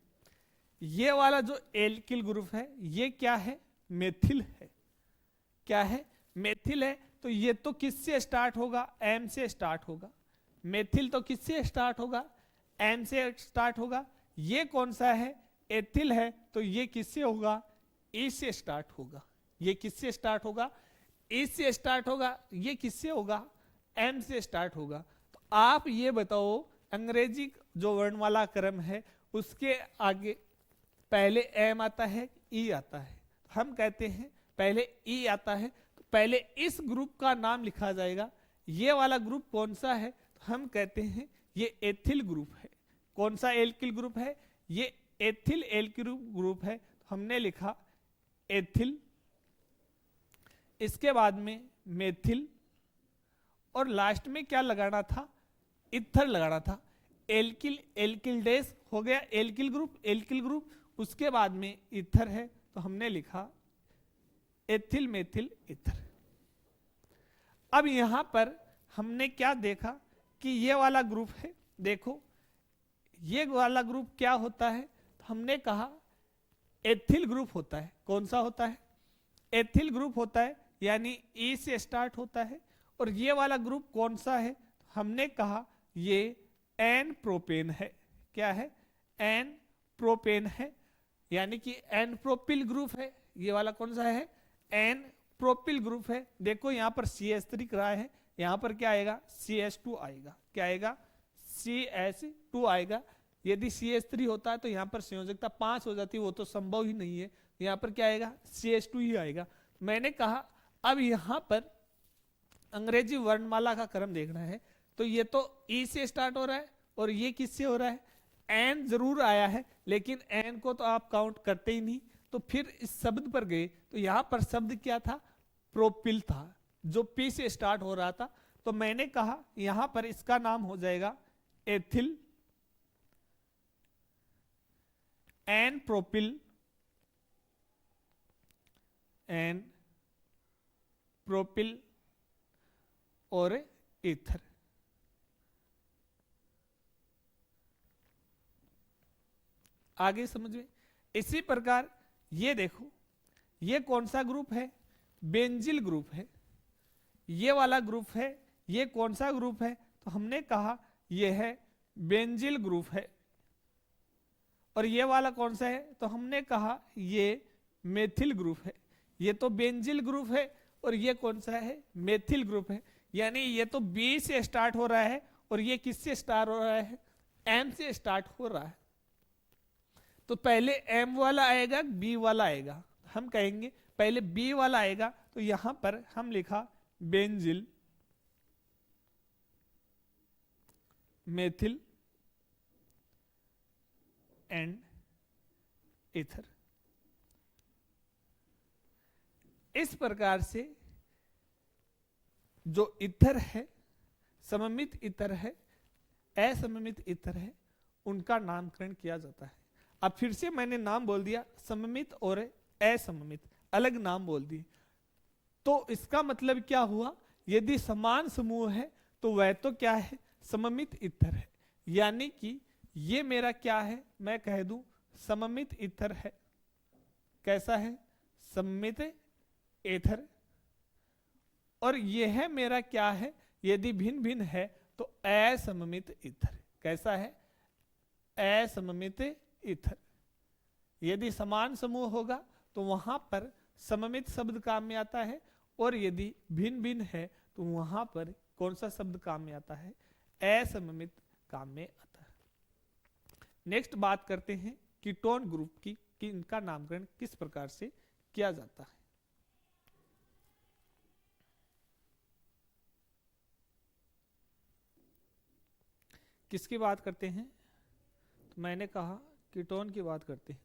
ये वाला जो एल्किल ग्रुप है ये क्या है, मेथिल है। क्या है, मेथिल है। तो ये तो किससे स्टार्ट होगा, एम से स्टार्ट होगा। मेथिल तो किससे स्टार्ट होगा, एम से स्टार्ट होगा। ये कौन सा है, एथिल है, तो ये किससे होगा, ई से स्टार्ट होगा। ये किससे स्टार्ट होगा, ई से स्टार्ट होगा। ये किससे होगा, एम से स्टार्ट होगा। तो आप ये बताओ, अंग्रेजी जो वर्णमाला क्रम है उसके आगे पहले एम आता है, ई आता है। हम कहते हैं पहले ई आता है, तो पहले इस ग्रुप का नाम लिखा जाएगा। ये वाला ग्रुप कौन सा है, तो हम कहते हैं ये एथिल ग्रुप है। कौन सा एल्किल ग्रुप है, ये एथिल एल्किल ग्रुप है। तो हमने लिखा एथिल, इसके बाद में मेथिल, और लास्ट में क्या लगाना था, इथर लगाना था। एल्किल, एल्किल डैश हो गया एल्किल ग्रुप, एल्किल ग्रुप। उसके बाद में इथर है, तो हमने लिखा एथिल मेथिल इथर। अब यहां पर हमने क्या देखा कि ये वाला ग्रुप है, देखो ये वाला ग्रुप क्या होता है, तो हमने कहा एथिल ग्रुप होता है। कौन सा होता है, एथिल ग्रुप होता है, यानी ई से स्टार्ट होता है। और ये वाला ग्रुप कौन सा है, हमने कहा ये एन प्रोपेन है। क्या है, एन प्रोपेन है, यानी कि एन प्रोपिल ग्रुप है। ये वाला कौन सा है, एन प्रोपिल ग्रुप है। देखो यहां पर CH3 रहा है, यहां पर क्या आएगा, CH2 आएगा। क्या आएगा, CH2 आएगा। यदि CH3 होता है तो यहां पर संयोजकता 5 हो जाती है, वो तो संभव ही नहीं है। यहां पर क्या आएगा, CH2 ही आएगा। मैंने कहा अब यहां पर अंग्रेजी वर्णमाला का क्रम देखना है, तो ये तो ई से स्टार्ट हो रहा है, और ये किससे हो रहा है, एन जरूर आया है, लेकिन एन को तो आप काउंट करते ही नहीं। तो फिर इस शब्द पर गए, तो यहां पर शब्द क्या था, प्रोपिल था, जो पी से स्टार्ट हो रहा था। तो मैंने कहा यहां पर इसका नाम हो जाएगा ethyl n propyl, n propyl और ईथर। आगे समझ में। इसी प्रकार ये देखो, ये कौन सा ग्रुप है, बेंजिल ग्रुप है। ये वाला ग्रुप है, ये कौन सा ग्रुप है, तो हमने कहा ये है बेंजिल ग्रुप है। और ये वाला कौन सा है, तो हमने कहा ये मेथिल ग्रुप है। ये तो बेंजिल ग्रुप है, और ये कौन सा है, मेथिल ग्रुप है। यानी ये तो बी से स्टार्ट हो रहा है, और ये किससे स्टार्ट हो रहा है, एम से स्टार्ट हो रहा है। तो पहले एम वाला आएगा, बी वाला आएगा। हम कहेंगे पहले बी वाला आएगा, तो यहां पर हम लिखा बेंजिल मेथिल एंड ईथर। इस प्रकार से जो ईथर है, सममित ईथर है, असममित ईथर है, उनका नामकरण किया जाता है। अब फिर से मैंने नाम बोल दिया, सममित और असममित अलग नाम बोल दिए। तो इसका मतलब क्या हुआ, यदि समान समूह है तो वह तो क्या है, सममित ईथर है। यानी कि ये मेरा क्या है, मैं कह दूं सममित ईथर है। कैसा है, सममित ईथर। और यह है मेरा क्या है, यदि भिन्न भिन्न है तो असममित ईथर। कैसा है, असममित ईथर। यदि समान समूह होगा तो वहां पर सममित शब्द काम में आता है, और यदि भिन्न भिन्न है तो वहां पर कौन सा शब्द काम में आता है, असममित काम में आता है। नेक्स्ट बात करते हैं कीटोन ग्रुप की, कि इनका नामकरण किस प्रकार से किया जाता है। किसकी बात करते हैं, तो मैंने कहा कीटोन की बात करते हैं।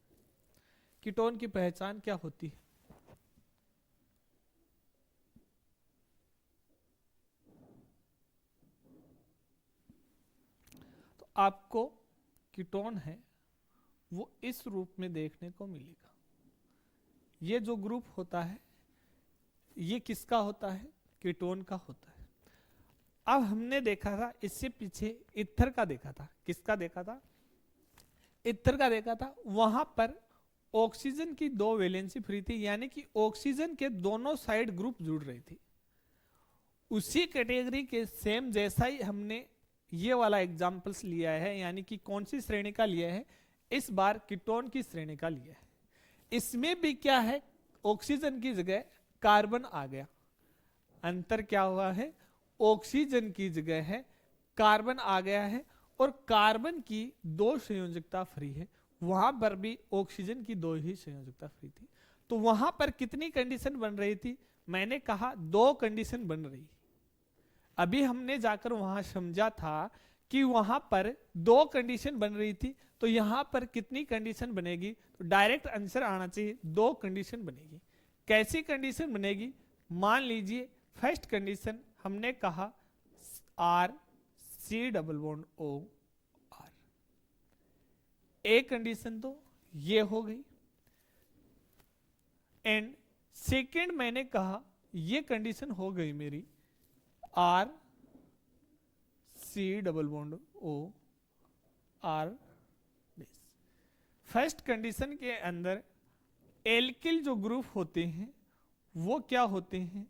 कीटोन की पहचान क्या होती है, तो आपको कीटोन है वो इस रूप में देखने को मिलेगा। ये जो ग्रुप होता है ये किसका होता है, कीटोन का होता है। अब हमने देखा था इससे पीछे ईथर का देखा था। किसका देखा था, ईथर का देखा था। वहां पर ऑक्सीजन की 2 वैलेंसी फ्री थी, यानी कि ऑक्सीजन के दोनों साइड ग्रुप जुड़ रही थी। उसी कैटेगरी के सेम जैसा ही हमने ये वाला एग्जांपल्स लिया है, यानी कि कौन सी श्रेणी का लिया है, इस बार कीटोन की श्रेणी का लिया है। इसमें भी क्या है, ऑक्सीजन की जगह कार्बन आ गया। अंतर क्या हुआ है, ऑक्सीजन की जगह है कार्बन आ गया है, और कार्बन की 2 संयोजकता फ्री है। वहां पर भी ऑक्सीजन की 2 ही संयोजकता फ्री थी। तो वहां पर कितनी कंडीशन बन रही थी, मैंने कहा 2 कंडीशन बन रही। अभी हमने जाकर वहां समझा था कि वहां पर 2 कंडीशन बन रही थी, तो यहां पर कितनी कंडीशन बनेगी, तो डायरेक्ट आंसर आना चाहिए 2 कंडीशन बनेगी। कैसी कंडीशन बनेगी, मान लीजिए फर्स्ट कंडीशन हमने कहा R C double bond O R, एक कंडीशन तो ये हो गई। एंड सेकेंड मैंने कहा ये कंडीशन हो गई मेरी R C double bond O R base. First condition के अंदर एल्किल जो ग्रुप होते हैं वो क्या होते हैं,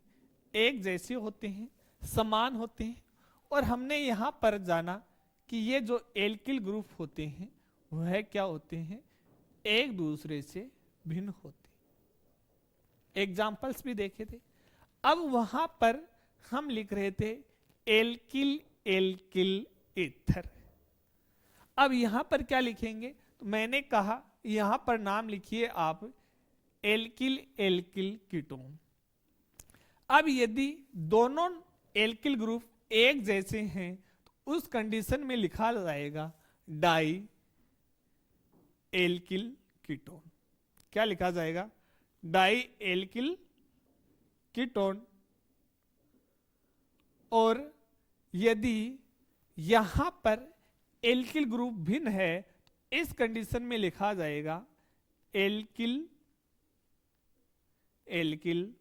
एक जैसे होते हैं, समान होते हैं। और हमने यहां पर जाना कि ये जो एल्किल ग्रुप होते हैं वह क्या होते हैं, एक दूसरे से भिन्न होते हैं। एग्जाम्पल्स भी देखे थे। अब वहां पर हम लिख रहे थे एल्किल एल्किल ईथर। अब यहां पर क्या लिखेंगे, तो मैंने कहा यहां पर नाम लिखिए आप एल्किल एल्किल कीटोन। अब यदि दोनों एल्किल ग्रुप एक जैसे हैं तो उस कंडीशन में लिखा जाएगा डाई एल्किल कीटोन। क्या लिखा जाएगा, डाई एल्किल कीटोन। और यदि यहां पर एल्किल ग्रुप भिन्न है तो इस कंडीशन में लिखा जाएगा एल्किल एल्किल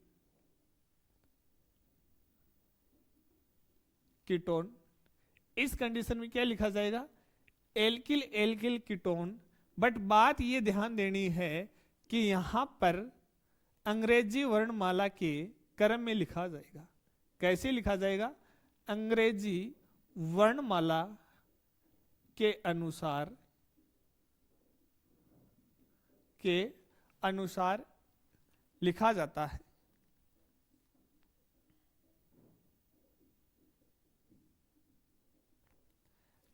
कीटोन। इस कंडीशन में क्या लिखा जाएगा, एल्किल एल्किल कीटोन। बट बात ये ध्यान देनी है कि यहां पर अंग्रेजी वर्णमाला के क्रम में लिखा जाएगा। कैसे लिखा जाएगा, अंग्रेजी वर्णमाला के अनुसार लिखा जाता है।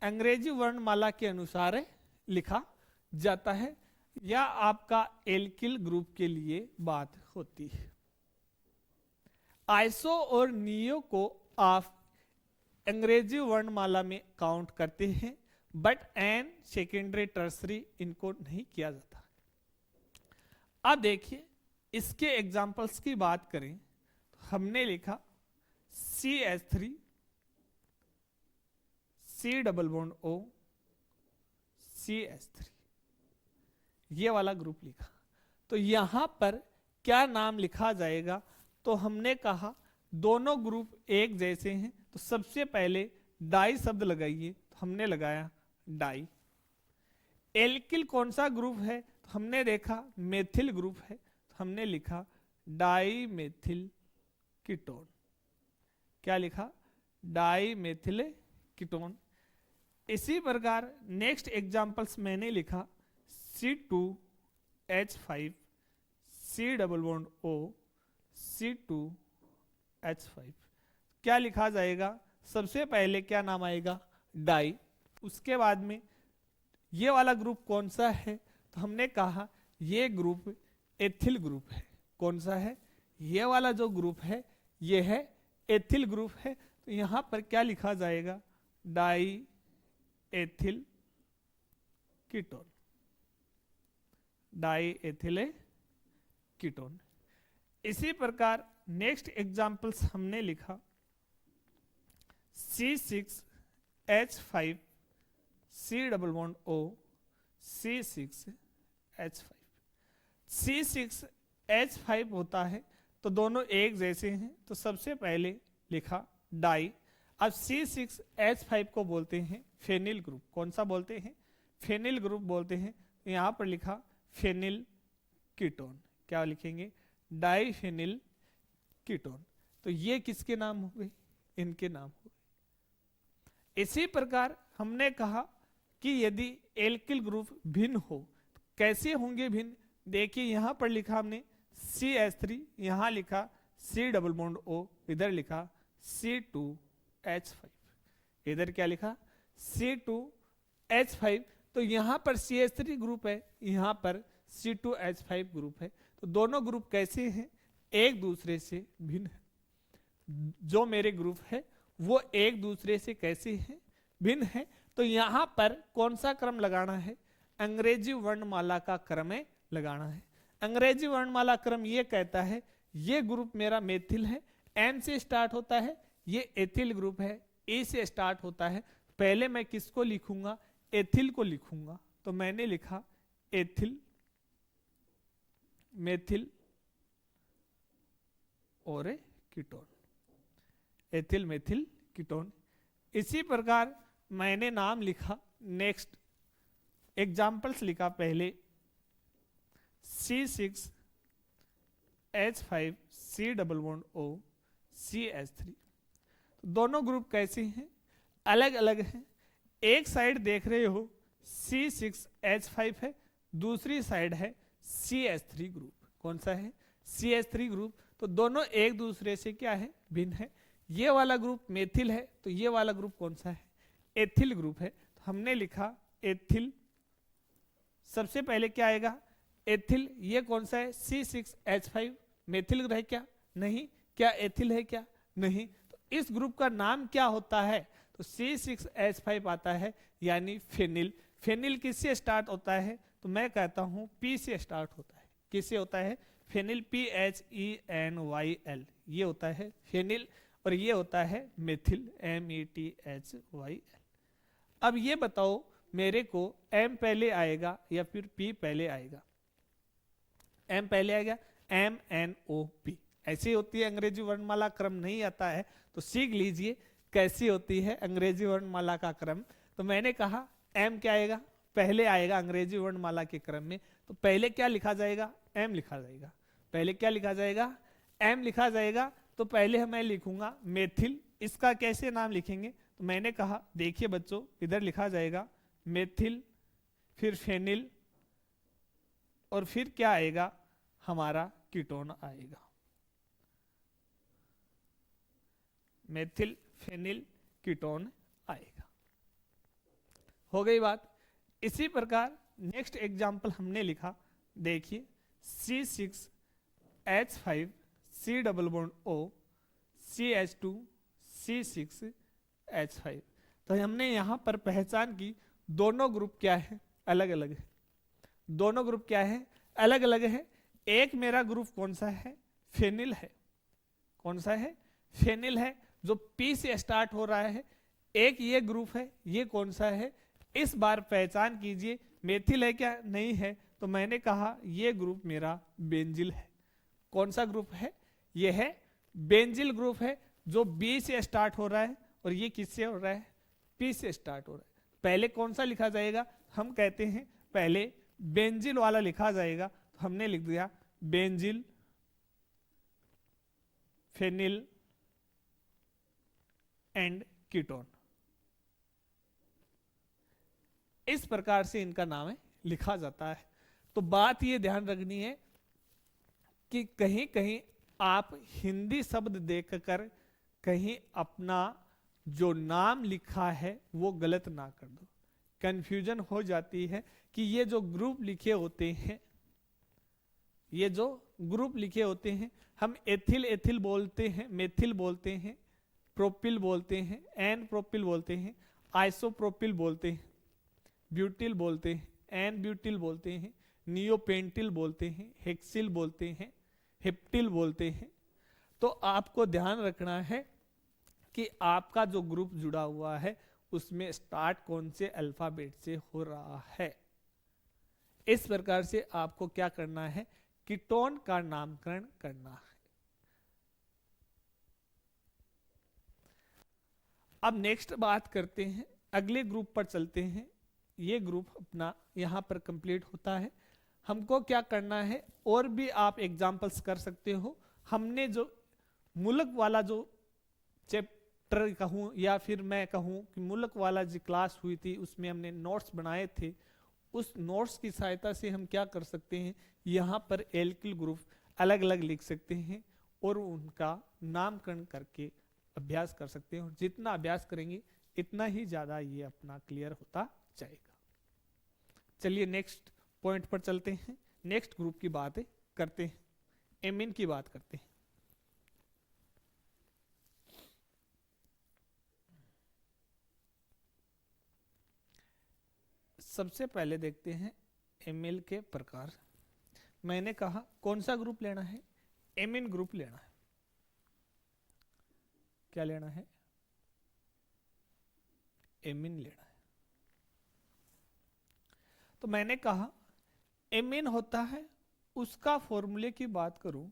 अंग्रेजी वर्णमाला के अनुसार लिखा जाता है, या आपका एल्किल ग्रुप के लिए बात होती है। आइसो और नियो को आप अंग्रेजी वर्णमाला में काउंट करते हैं, बट एन सेकेंडरी टर्सरी इनको नहीं किया जाता। अब देखिए इसके एग्जाम्पल्स की बात करें तो हमने लिखा CH3 C double bond O CH3, ये वाला ग्रुप लिखा। तो यहां पर क्या नाम लिखा जाएगा, तो हमने कहा दोनों ग्रुप एक जैसे हैं तो सबसे पहले डाई शब्द लगाइए, तो हमने लगाया डाई। एल्किल कौन सा ग्रुप है, तो हमने देखा मेथिल ग्रुप है, तो हमने लिखा डाई मेथिल कीटोन। क्या लिखा, डाई मेथिल कीटोन। इसी प्रकार नेक्स्ट एग्जांपल्स मैंने लिखा C2H5 C double bond O C2H5। क्या लिखा जाएगा, सबसे पहले क्या नाम आएगा, डाई। उसके बाद में ये वाला ग्रुप कौन सा है, तो हमने कहा ये ग्रुप एथिल ग्रुप है। कौन सा है, ये वाला जो ग्रुप है ये है एथिल ग्रुप है। तो यहां पर क्या लिखा जाएगा, die ethyl ketone, die ethyl ketone. इसी प्रकार नेक्स्ट एग्जांपल्स हमने लिखा C6H5 C double bond O C6H5। C6H5 होता है तो दोनों एक जैसे हैं, तो सबसे पहले लिखा डाई। अब C6H5 को बोलते हैं फेनिल ग्रुप। कौन सा बोलते हैं, फेनिल ग्रुप बोलते हैं। यहां पर लिखा फेनिल कीटोन। क्या लिखेंगे? Diphenyl ketone. तो ये किसके नाम हो गए? इनके नाम हो गए। इसी प्रकार हमने कहा कि यदि एल्किल ग्रुप भिन्न हो तो कैसे होंगे भिन्न? देखिए यहां पर लिखा हमने CH3, यहां लिखा C डबल बॉन्ड O, इधर लिखा C2H5, इधर क्या लिखा? C2H5। तो यहां पर CH3 ग्रुप है, यहां पर C2H5 ग्रुप है। तो दोनों ग्रुप कैसे हैं? एक दूसरे से भिन्न है। जो मेरे ग्रुप है वो एक दूसरे से कैसे हैं? भिन्न है। तो यहां पर कौन सा क्रम लगाना है? अंग्रेजी वर्णमाला का क्रम लगाना है। अंग्रेजी वर्णमाला क्रम ये कहता है ये ग्रुप मेरा मेथिल है, M से स्टार्ट होता है, ये एथिल ग्रुप है, E से स्टार्ट होता है। पहले मैं किसको लिखूंगा? एथिल को लिखूंगा। तो मैंने लिखा एथिल, मेथिल और कीटोन, एथिल मेथिल कीटोन। इसी प्रकार मैंने नाम लिखा, नेक्स्ट एग्जाम्पल्स लिखा। पहले C6H5 C double bond O CH3। दोनों ग्रुप कैसे हैं? अलग अलग हैं। एक साइड देख रहे हो C6H5 है, दूसरी साइड है CH3 ग्रुप। कौन सा है? CH3 group. तो दोनों एक दूसरे से क्या है? भिन्न है। ये वाला ग्रुप मेथिल है, तो ये वाला ग्रुप कौन सा है? एथिल ग्रुप है। तो हमने लिखा एथिल। सबसे पहले क्या आएगा? एथिल। ये कौन सा है? C6H5 मेथिल है क्या? नहीं। क्या एथिल है क्या? नहीं। तो इस ग्रुप का नाम क्या होता है? तो C6H5 आता है, यानी फेनिल। फेनिल किससे स्टार्ट होता है? तो मैं कहता हूं P से स्टार्ट होता है। किससे होता है? फेनिल, PHENYL, ये होता है फेनिल। और ये होता है मेथिल, METHYL। अब ये बताओ मेरे को M पहले आएगा या फिर P पहले आएगा? M पहले आएगा, MNOP। ऐसी होती है अंग्रेजी वर्णमाला क्रम। नहीं आता है तो सीख लीजिए कैसी होती है अंग्रेजी वर्णमाला का क्रम। तो मैंने कहा M क्या आएगा? पहले आएगा अंग्रेजी वर्णमाला के क्रम में। तो पहले क्या लिखा जाएगा? M लिखा जाएगा। पहले क्या लिखा जाएगा? M लिखा जाएगा। तो पहले मैं लिखूंगा मेथिल। इसका कैसे नाम लिखेंगे? तो मैंने कहा देखिए बच्चों, इधर लिखा जाएगा मेथिल, फिर फेनिल, और फिर क्या आएगा? हमारा कीटोन आएगा। मेथिल, फेनिल, कीटोन आएगा। हो गई बात। इसी प्रकार नेक्स्ट एग्जाम्पल हमने लिखा, देखिए C6H5 C double bond O CH2 C6H5। तो हमने यहां पर पहचान की दोनों ग्रुप क्या है? अलग अलग है। दोनों ग्रुप क्या है? अलग अलग है। एक मेरा ग्रुप कौन सा है? फेनिल है। कौन सा है? फेनिल है, जो P से स्टार्ट हो रहा है। एक ये ग्रुप है, ये कौन सा है? इस बार पहचान कीजिए, मेथिल है क्या? नहीं है। तो मैंने कहा ये ग्रुप मेरा बेंजिल है। कौन सा ग्रुप है? ये है बेंजिल ग्रुप है, जो B से स्टार्ट हो रहा है। और ये किससे हो रहा है? P से स्टार्ट हो रहा है। पहले कौन सा लिखा जाएगा? हम कहते हैं पहले बेंजिल वाला लिखा जाएगा। तो हमने लिख दिया बेंजिल, फेनिल एंड कीटोन। इस प्रकार से इनका नाम है लिखा जाता है। तो बात ये ध्यान रखनी है कि कहीं कहीं आप हिंदी शब्द देखकर कहीं अपना जो नाम लिखा है वो गलत ना कर दो। कंफ्यूजन हो जाती है कि ये जो ग्रुप लिखे होते हैं, ये जो ग्रुप लिखे होते हैं, हम एथिल एथिल बोलते हैं, मेथिल बोलते हैं, प्रोपिल बोलते हैं, एन प्रोपिल बोलते हैं, आइसोप्रोपिल बोलते हैं, ब्यूटिल बोलते हैं, एन ब्यूटिल बोलते हैं, नियोपेंटिल बोलते हैं, हेक्सिल बोलते हैं, हेप्टिल बोलते हैं। तो आपको ध्यान रखना है कि आपका जो ग्रुप जुड़ा हुआ है उसमें स्टार्ट कौन से अल्फाबेट से हो रहा है। इस प्रकार से आपको क्या करना है? कीटोन का नामकरण करना है। अब नेक्स्ट बात करते हैं, अगले ग्रुप पर चलते हैं। ये ग्रुप अपना यहां पर कंप्लीट होता है। हमको क्या करना है, और भी आप एग्जाम्पल्स कर सकते हो। हमने जो मुल्क वाला जो चैप्टर कहूँ या फिर मैं कहूँ कि मुल्क वाला जो क्लास हुई थी उसमें हमने नोट्स बनाए थे, उस नोट्स की सहायता से हम क्या कर सकते हैं, यहाँ पर एल्किल ग्रुप अलग अलग लिख सकते हैं और उनका नामकरण करके अभ्यास कर सकते हैं। और जितना अभ्यास करेंगे इतना ही ज़्यादा ये अपना क्लियर होता जाएगा। चलिए नेक्स्ट पॉइंट पर चलते हैं, नेक्स्ट ग्रुप की बातें करते हैं, एमीन की बात करते हैं। सबसे पहले देखते हैं एमिल के प्रकार। मैंने कहा कौन सा ग्रुप लेना है, एमिन ग्रुप लेना है। क्या लेना है, एमिन लेना है। तो मैंने कहा एमिन होता है, उसका फॉर्मूले की बात करूं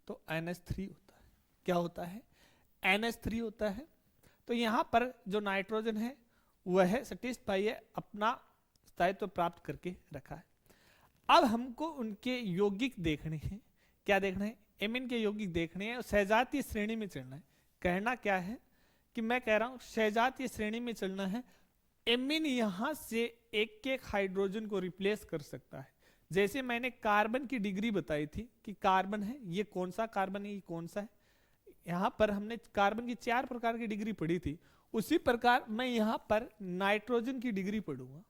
तो NH3 होता है। क्या होता है, NH3 होता है। तो यहां पर जो नाइट्रोजन है वह सटिस्फाई है, अपना स्थायित्व प्राप्त करके रखा है। अब हमको उनके यौगिक देखने हैं। क्या देखना है, एमिन के यौगिक देखने हैं और सहजातीय श्रेणी में चलना है। कहना क्या है कि मैं कह रहा हूं सहजातीय श्रेणी में चलना है। एमिन यहां से एक एक हाइड्रोजन को रिप्लेस कर सकता है। जैसे मैंने कार्बन की डिग्री बताई थी कि कार्बन है, ये कौन सा कार्बन है, ये कौन सा है। यहां पर हमने कार्बन की 4 प्रकार की डिग्री पढ़ी थी, उसी प्रकार मैं यहां पर नाइट्रोजन की डिग्री पढ़ूंगा।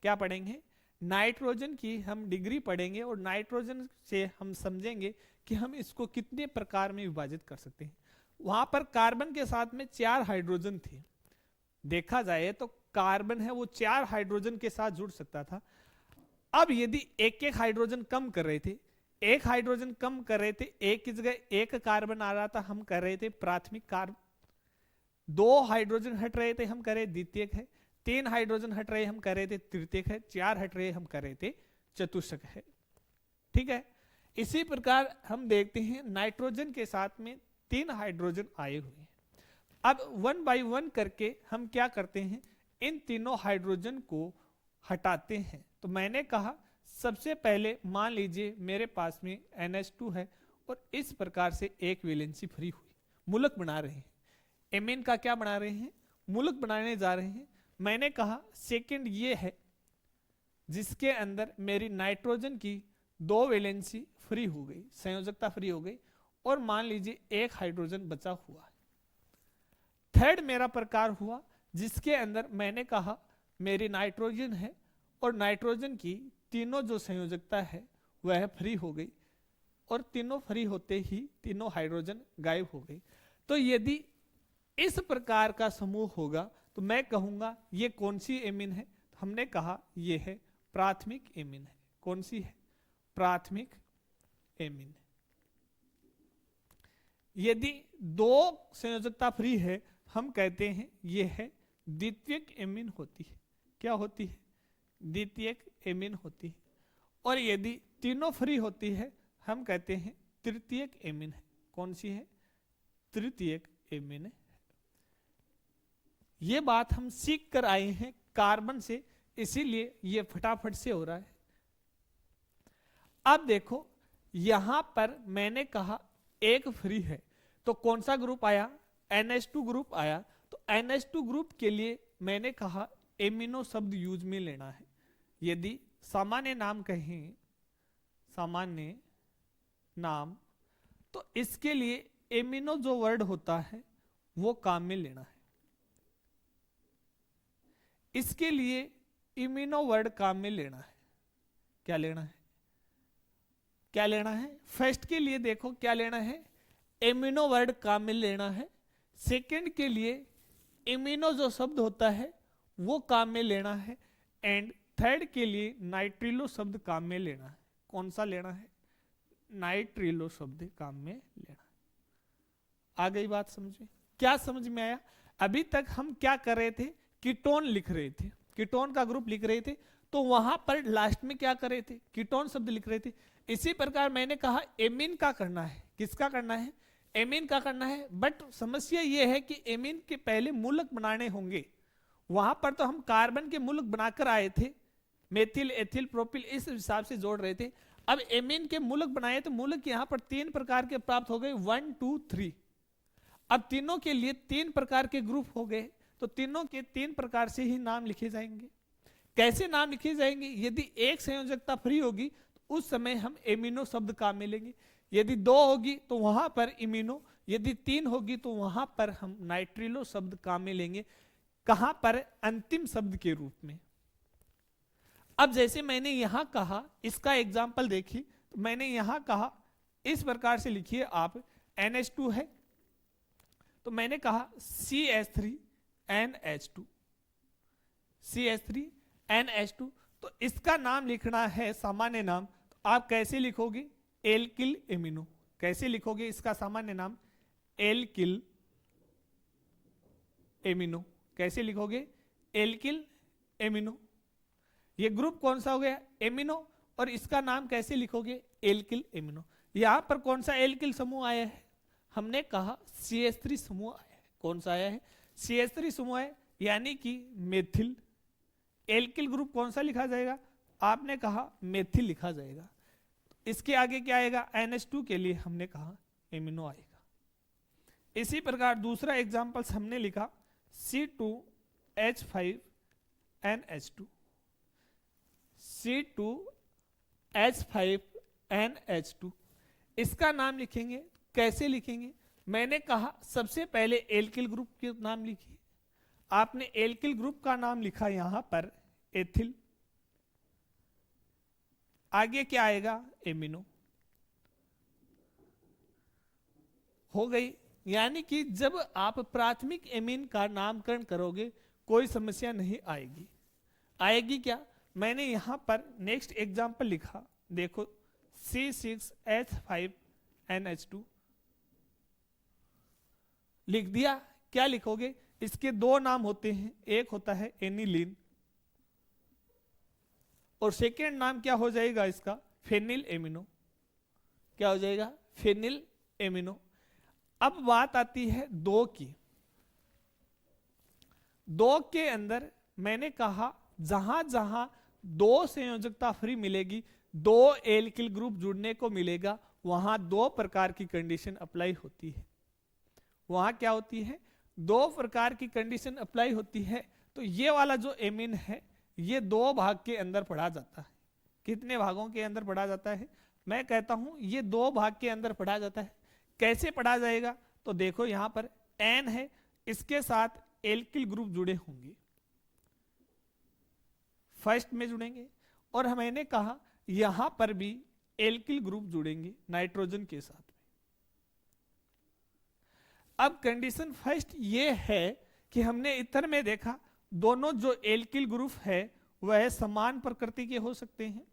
क्या पढ़ेंगे, नाइट्रोजन की हम डिग्री पढ़ेंगे और नाइट्रोजन से हम समझेंगे कि हम इसको कितने प्रकार में विभाजित कर सकते हैं। वहां पर कार्बन के साथ में 4 हाइड्रोजन थे। देखा जाए तो कार्बन है वो 4 हाइड्रोजन के साथ जुड़ सकता था। अब यदि एक एक हाइड्रोजन कम कर रहे थे, एक हाइड्रोजन कम कर रहे थे, एक की जगह एक कार्बन आ रहा था, हम कर रहे थे प्राथमिक कार्बन। 2 हाइड्रोजन हट रहे थे, हम कर रहे द्वितीयक है। 3 हाइड्रोजन हट रहे हम कर रहे थे तृतीयक है। 4 हट रहे हम कर रहे थे चतुष्क है। ठीक है, इसी प्रकार हम देखते हैं नाइट्रोजन के साथ में 3 हाइड्रोजन आए हुए हैं। अब 1 बाय 1 करके हम क्या करते हैं, इन तीनों हाइड्रोजन को हटाते हैं। तो मैंने कहा सबसे पहले मान लीजिए मेरे पास में NH2 है और इस प्रकार से एक वैलेंसी फ्री हुई, मूलक बना रहे हैं। एमीन का क्या बना रहे हैं, मूलक बनाने जा रहे हैं। मैंने कहा सेकंड ये है जिसके अंदर मेरी नाइट्रोजन की 2 वैलेंसी फ्री हो गई, संयोजकता फ्री हो गई, और मान लीजिए एक हाइड्रोजन बचा हुआ है। थर्ड मेरा प्रकार हुआ जिसके अंदर मैंने कहा मेरी नाइट्रोजन है और नाइट्रोजन की तीनों जो संयोजकता है वह फ्री हो गई, और तीनों फ्री होते ही तीनों हाइड्रोजन गायब हो गई। तो यदि इस प्रकार का समूह होगा तो मैं कहूंगा ये कौन सी एमीन है। तो हमने कहा ये है प्राथमिक एमीन है। कौन सी है, प्राथमिक एमीन। यदि 2 संयोजकता फ्री है हम कहते हैं ये है द्वितीयक एमीन होती है। क्या होती है, द्वितीयक एमीन होती है। और यदि तीनों फ्री होती है हम कहते हैं तृतीयक एमीन है। कौन सी है, तृतीयक एमीन है। ये बात हम सीख कर आए हैं कार्बन से, इसीलिए ये फटाफट से हो रहा है। अब देखो यहां पर मैंने कहा एक फ्री है, तो कौन सा ग्रुप आया, NH2 ग्रुप आया। तो NH2 ग्रुप के लिए मैंने कहा एमिनो शब्द यूज में लेना है। यदि सामान्य नाम कहें, सामान्य नाम, तो इसके लिए एमिनो जो वर्ड होता है वो काम में लेना है। इसके लिए इम्यूनो वर्ड काम में लेना है। क्या लेना है, क्या लेना है, फर्स्ट के लिए देखो क्या लेना है, एमिनो वर्ड काम में लेना है। सेकंड के लिए इम्यूनो जो शब्द होता है वो काम में लेना है। एंड थर्ड के लिए नाइट्रिलो शब्द काम में लेना है। कौन सा लेना है, नाइट्रिलो शब्द काम में लेना है। आ गई बात समझ में, क्या समझ में आया। अभी तक हम क्या कर रहे थे, कीटोन लिख रहे थे, कीटोन का ग्रुप लिख रहे थे, तो वहां पर लास्ट में क्या कर रहे थे, कीटोन शब्द लिख रहे थे। इसी प्रकार मैंने कहा एमीन का करना है। किसका करना है, एमीन का करना है। बट समस्या यह है कि एमीन के पहले मूलक बनाने होंगे। वहां पर तो हम कार्बन के मूलक बनाकर आए थे, मेथिल, एथिल, प्रोपिल, इस हिसाब से जोड़ रहे थे। अब एमीन के मूलक बनाए तो मूलक यहां पर 3 प्रकार के प्राप्त हो गए, 1 2 3। अब तीनों के लिए 3 प्रकार के ग्रुप हो गए, तो तीनों के 3 प्रकार से ही नाम लिखे जाएंगे। कैसे नाम लिखे जाएंगे? यदि एक संयोजकता फ्री होगी तो उस समय हम एमिनो शब्द काम में लेंगे, यदि 2 होगी तो वहां पर इमिनो, यदि 3 होगी तो वहां पर हम नाइट्रिलो शब्द काम में लेंगे। कहां पर? अंतिम शब्द के रूप में। अब जैसे मैंने यहां कहा, इसका एग्जाम्पल देखिए, तो मैंने यहां कहा इस प्रकार से लिखिए आप, NH2 है तो मैंने कहा CH3NH2, CH3NH2, तो इसका नाम लिखना है सामान्य नाम, तो आप कैसे लिखोगे? Alkyl amino. कैसे लिखोगे इसका सामान्य नाम? Alkyl amino. कैसे लिखोगे? Alkyl amino. ये ग्रुप कौन सा हो गया? एमिनो। और इसका नाम कैसे लिखोगे? Alkyl amino. यहां पर कौन सा एल्किल समूह आया है? हमने कहा CH3 समूह आया है। कौन सा आया है? CH3 समूह है, यानी कि मेथिल। एल्किल ग्रुप कौन सा लिखा जाएगा? आपने कहा मेथिल लिखा जाएगा। इसके आगे क्या आएगा? NH2 के लिए हमने कहा एमिनो आएगा। इसी प्रकार दूसरा एग्जाम्पल हमने लिखा C2H5NH2, C2H5NH2। इसका नाम लिखेंगे, कैसे लिखेंगे? मैंने कहा सबसे पहले एल्किल ग्रुप के नाम लिखिए। आपने एल्किल ग्रुप का नाम लिखा यहां पर एथिल। आगे क्या आएगा? एमिनो। हो गई। यानी कि जब आप प्राथमिक एमीन का नामकरण करोगे कोई समस्या नहीं आएगी। आएगी क्या? मैंने यहां पर नेक्स्ट एग्जांपल लिखा, देखो C6H5NH2 लिख दिया। क्या लिखोगे? इसके 2 नाम होते हैं, एक होता है एनिलीन और सेकेंड नाम क्या हो जाएगा इसका? Phenyl amino. क्या हो जाएगा? Phenyl amino. अब बात आती है 2 की। 2 के अंदर मैंने कहा जहां जहां 2 संयोजकता फ्री मिलेगी, 2 एल्किल ग्रुप जुड़ने को मिलेगा, वहां 2 प्रकार की कंडीशन अप्लाई होती है। वहां क्या होती है? 2 प्रकार की कंडीशन अप्लाई होती है। तो ये वाला जो एमीन है ये 2 भाग के अंदर पढ़ा जाता है। कितने भागों के अंदर पढ़ा जाता है? मैं कहता हूं ये 2 भाग के अंदर पढ़ा जाता है। कैसे पढ़ा जाएगा? तो देखो यहां पर N है, इसके साथ एल्किल ग्रुप जुड़े होंगे, फर्स्ट में जुड़ेंगे, और मैंने कहा यहां पर भी एल्किल ग्रुप जुड़ेंगे नाइट्रोजन के साथ में। अब कंडीशन फर्स्ट ये है कि हमने इतर में देखा दोनों जो एल्किल ग्रुप है वह समान प्रकृति के हो सकते हैं।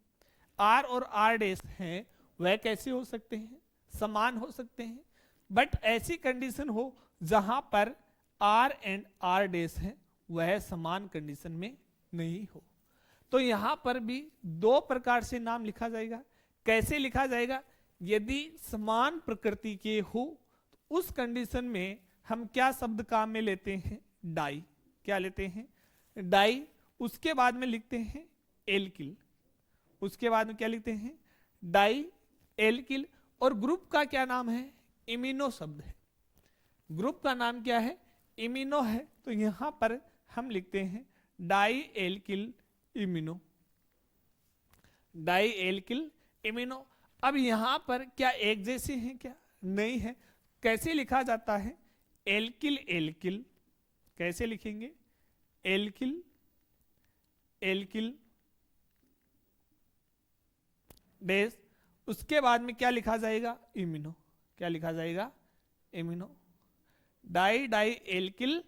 R और R डैश हैं वह कैसे हो सकते हैं? समान हो सकते हैं। बट ऐसी कंडीशन हो जहां पर R एंड R डैश है वह समान कंडीशन में नहीं हो, तो यहां पर भी 2 प्रकार से नाम लिखा जाएगा। कैसे लिखा जाएगा? यदि समान प्रकृति के हो तो उस कंडीशन में हम क्या शब्द काम में लेते हैं? डाई। क्या लेते हैं? डाई। उसके बाद में लिखते हैं एल्किल। उसके बाद में क्या लिखते हैं? Di alkyl. और ग्रुप का क्या नाम है? इमिनो शब्द है। ग्रुप का नाम क्या है? इमिनो है। तो यहां पर हम लिखते हैं di alkyl imino. Di alkyl imino. अब यहां पर क्या एक जैसे हैं? क्या नहीं है। कैसे लिखा जाता है? Alkyl alkyl. कैसे लिखेंगे? Alkyl alkyl dash. उसके बाद में क्या लिखा जाएगा? इमिनो। क्या लिखा जाएगा? Imino. Di di alkyl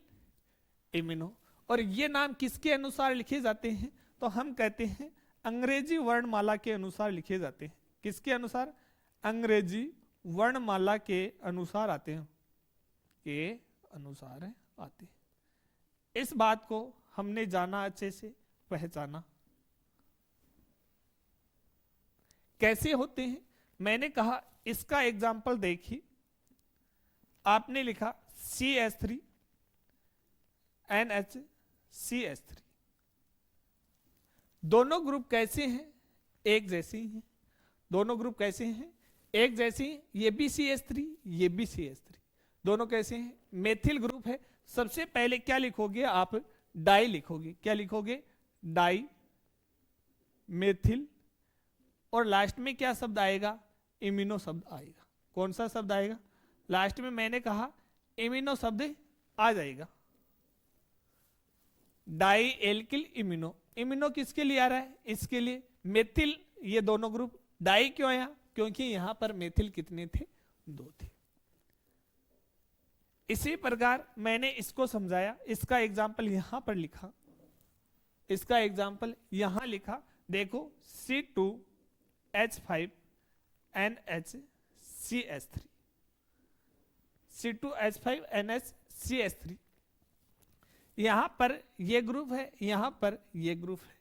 imino. और ये नाम किसके अनुसार लिखे जाते हैं? तो हम कहते हैं अंग्रेजी वर्णमाला के अनुसार लिखे जाते हैं। किसके अनुसार? अंग्रेजी वर्णमाला के अनुसार आते हैं, के अनुसार आते हैं। इस बात को हमने जाना, अच्छे से पहचाना। कैसे होते हैं? मैंने कहा इसका एग्जाम्पल देखिए। आपने लिखा CH3NH CH3। दोनों ग्रुप कैसे हैं? एक जैसे ही हैं। दोनों ग्रुप कैसे हैं? एक जैसे ही। ये भी CH3, ये भी CH3, दोनों कैसे हैं? मेथिल ग्रुप है। सबसे पहले क्या लिखोगे आप? डाई लिखोगे। क्या लिखोगे? Die methyl. और लास्ट में क्या शब्द आएगा? इमिनो शब्द आएगा। कौन सा शब्द आएगा? लास्ट में मैंने कहा इमिनो शब्द आ जाएगा। Die alkyl imino. इमिनो किसके लिए आ रहा है? इसके लिए। मेथिल, ये दोनों ग्रुप। डाई क्यों आया? क्योंकि यहां पर मेथिल कितने थे? 2 थे। इसी प्रकार मैंने इसको समझाया। इसका एग्जाम्पल यहां पर लिखा, इसका एग्जाम्पल यहां लिखा। देखो C2H5NHCH3, C2H5NHCH3। यहां पर ये ग्रुप है, यहां पर ये ग्रुप है।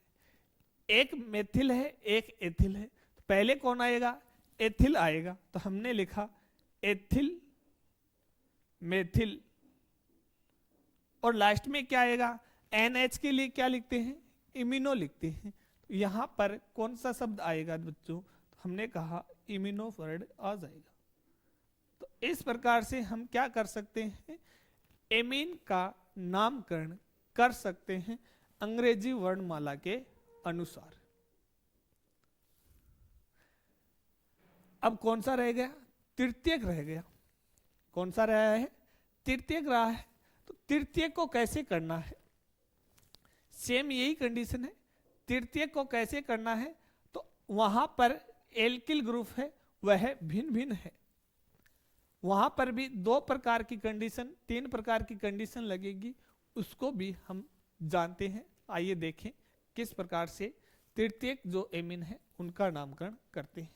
एक मेथिल है, एक एथिल है। तो पहले कौन आएगा? एथिल आएगा। तो हमने लिखा एथिल मेथिल। और लास्ट में क्या आएगा? NH के लिए क्या लिखते हैं? इमिनो लिखते हैं। तो यहां पर कौन सा शब्द आएगा बच्चों? तो हमने कहा इमिनो वर्ड आ जाएगा। तो इस प्रकार से हम क्या कर सकते हैं? एमीन का नामकरण कर सकते हैं अंग्रेजी वर्णमाला के अनुसार। अब कौन सा रह गया? तृतीयक रह गया। कौन सा रहा है? तृतीयक रहा है। तो तृतीयक को कैसे करना है? सेम यही कंडीशन है। तृतीयक को कैसे करना है? तो वहां पर एल्किल ग्रुप है, वह भिन्न भिन्न है। वहां पर भी 2 प्रकार की कंडीशन, 3 प्रकार की कंडीशन लगेगी। उसको भी हम जानते हैं। आइए देखें किस प्रकार से तृतीयक जो एमीन है उनका नामकरण करते हैं।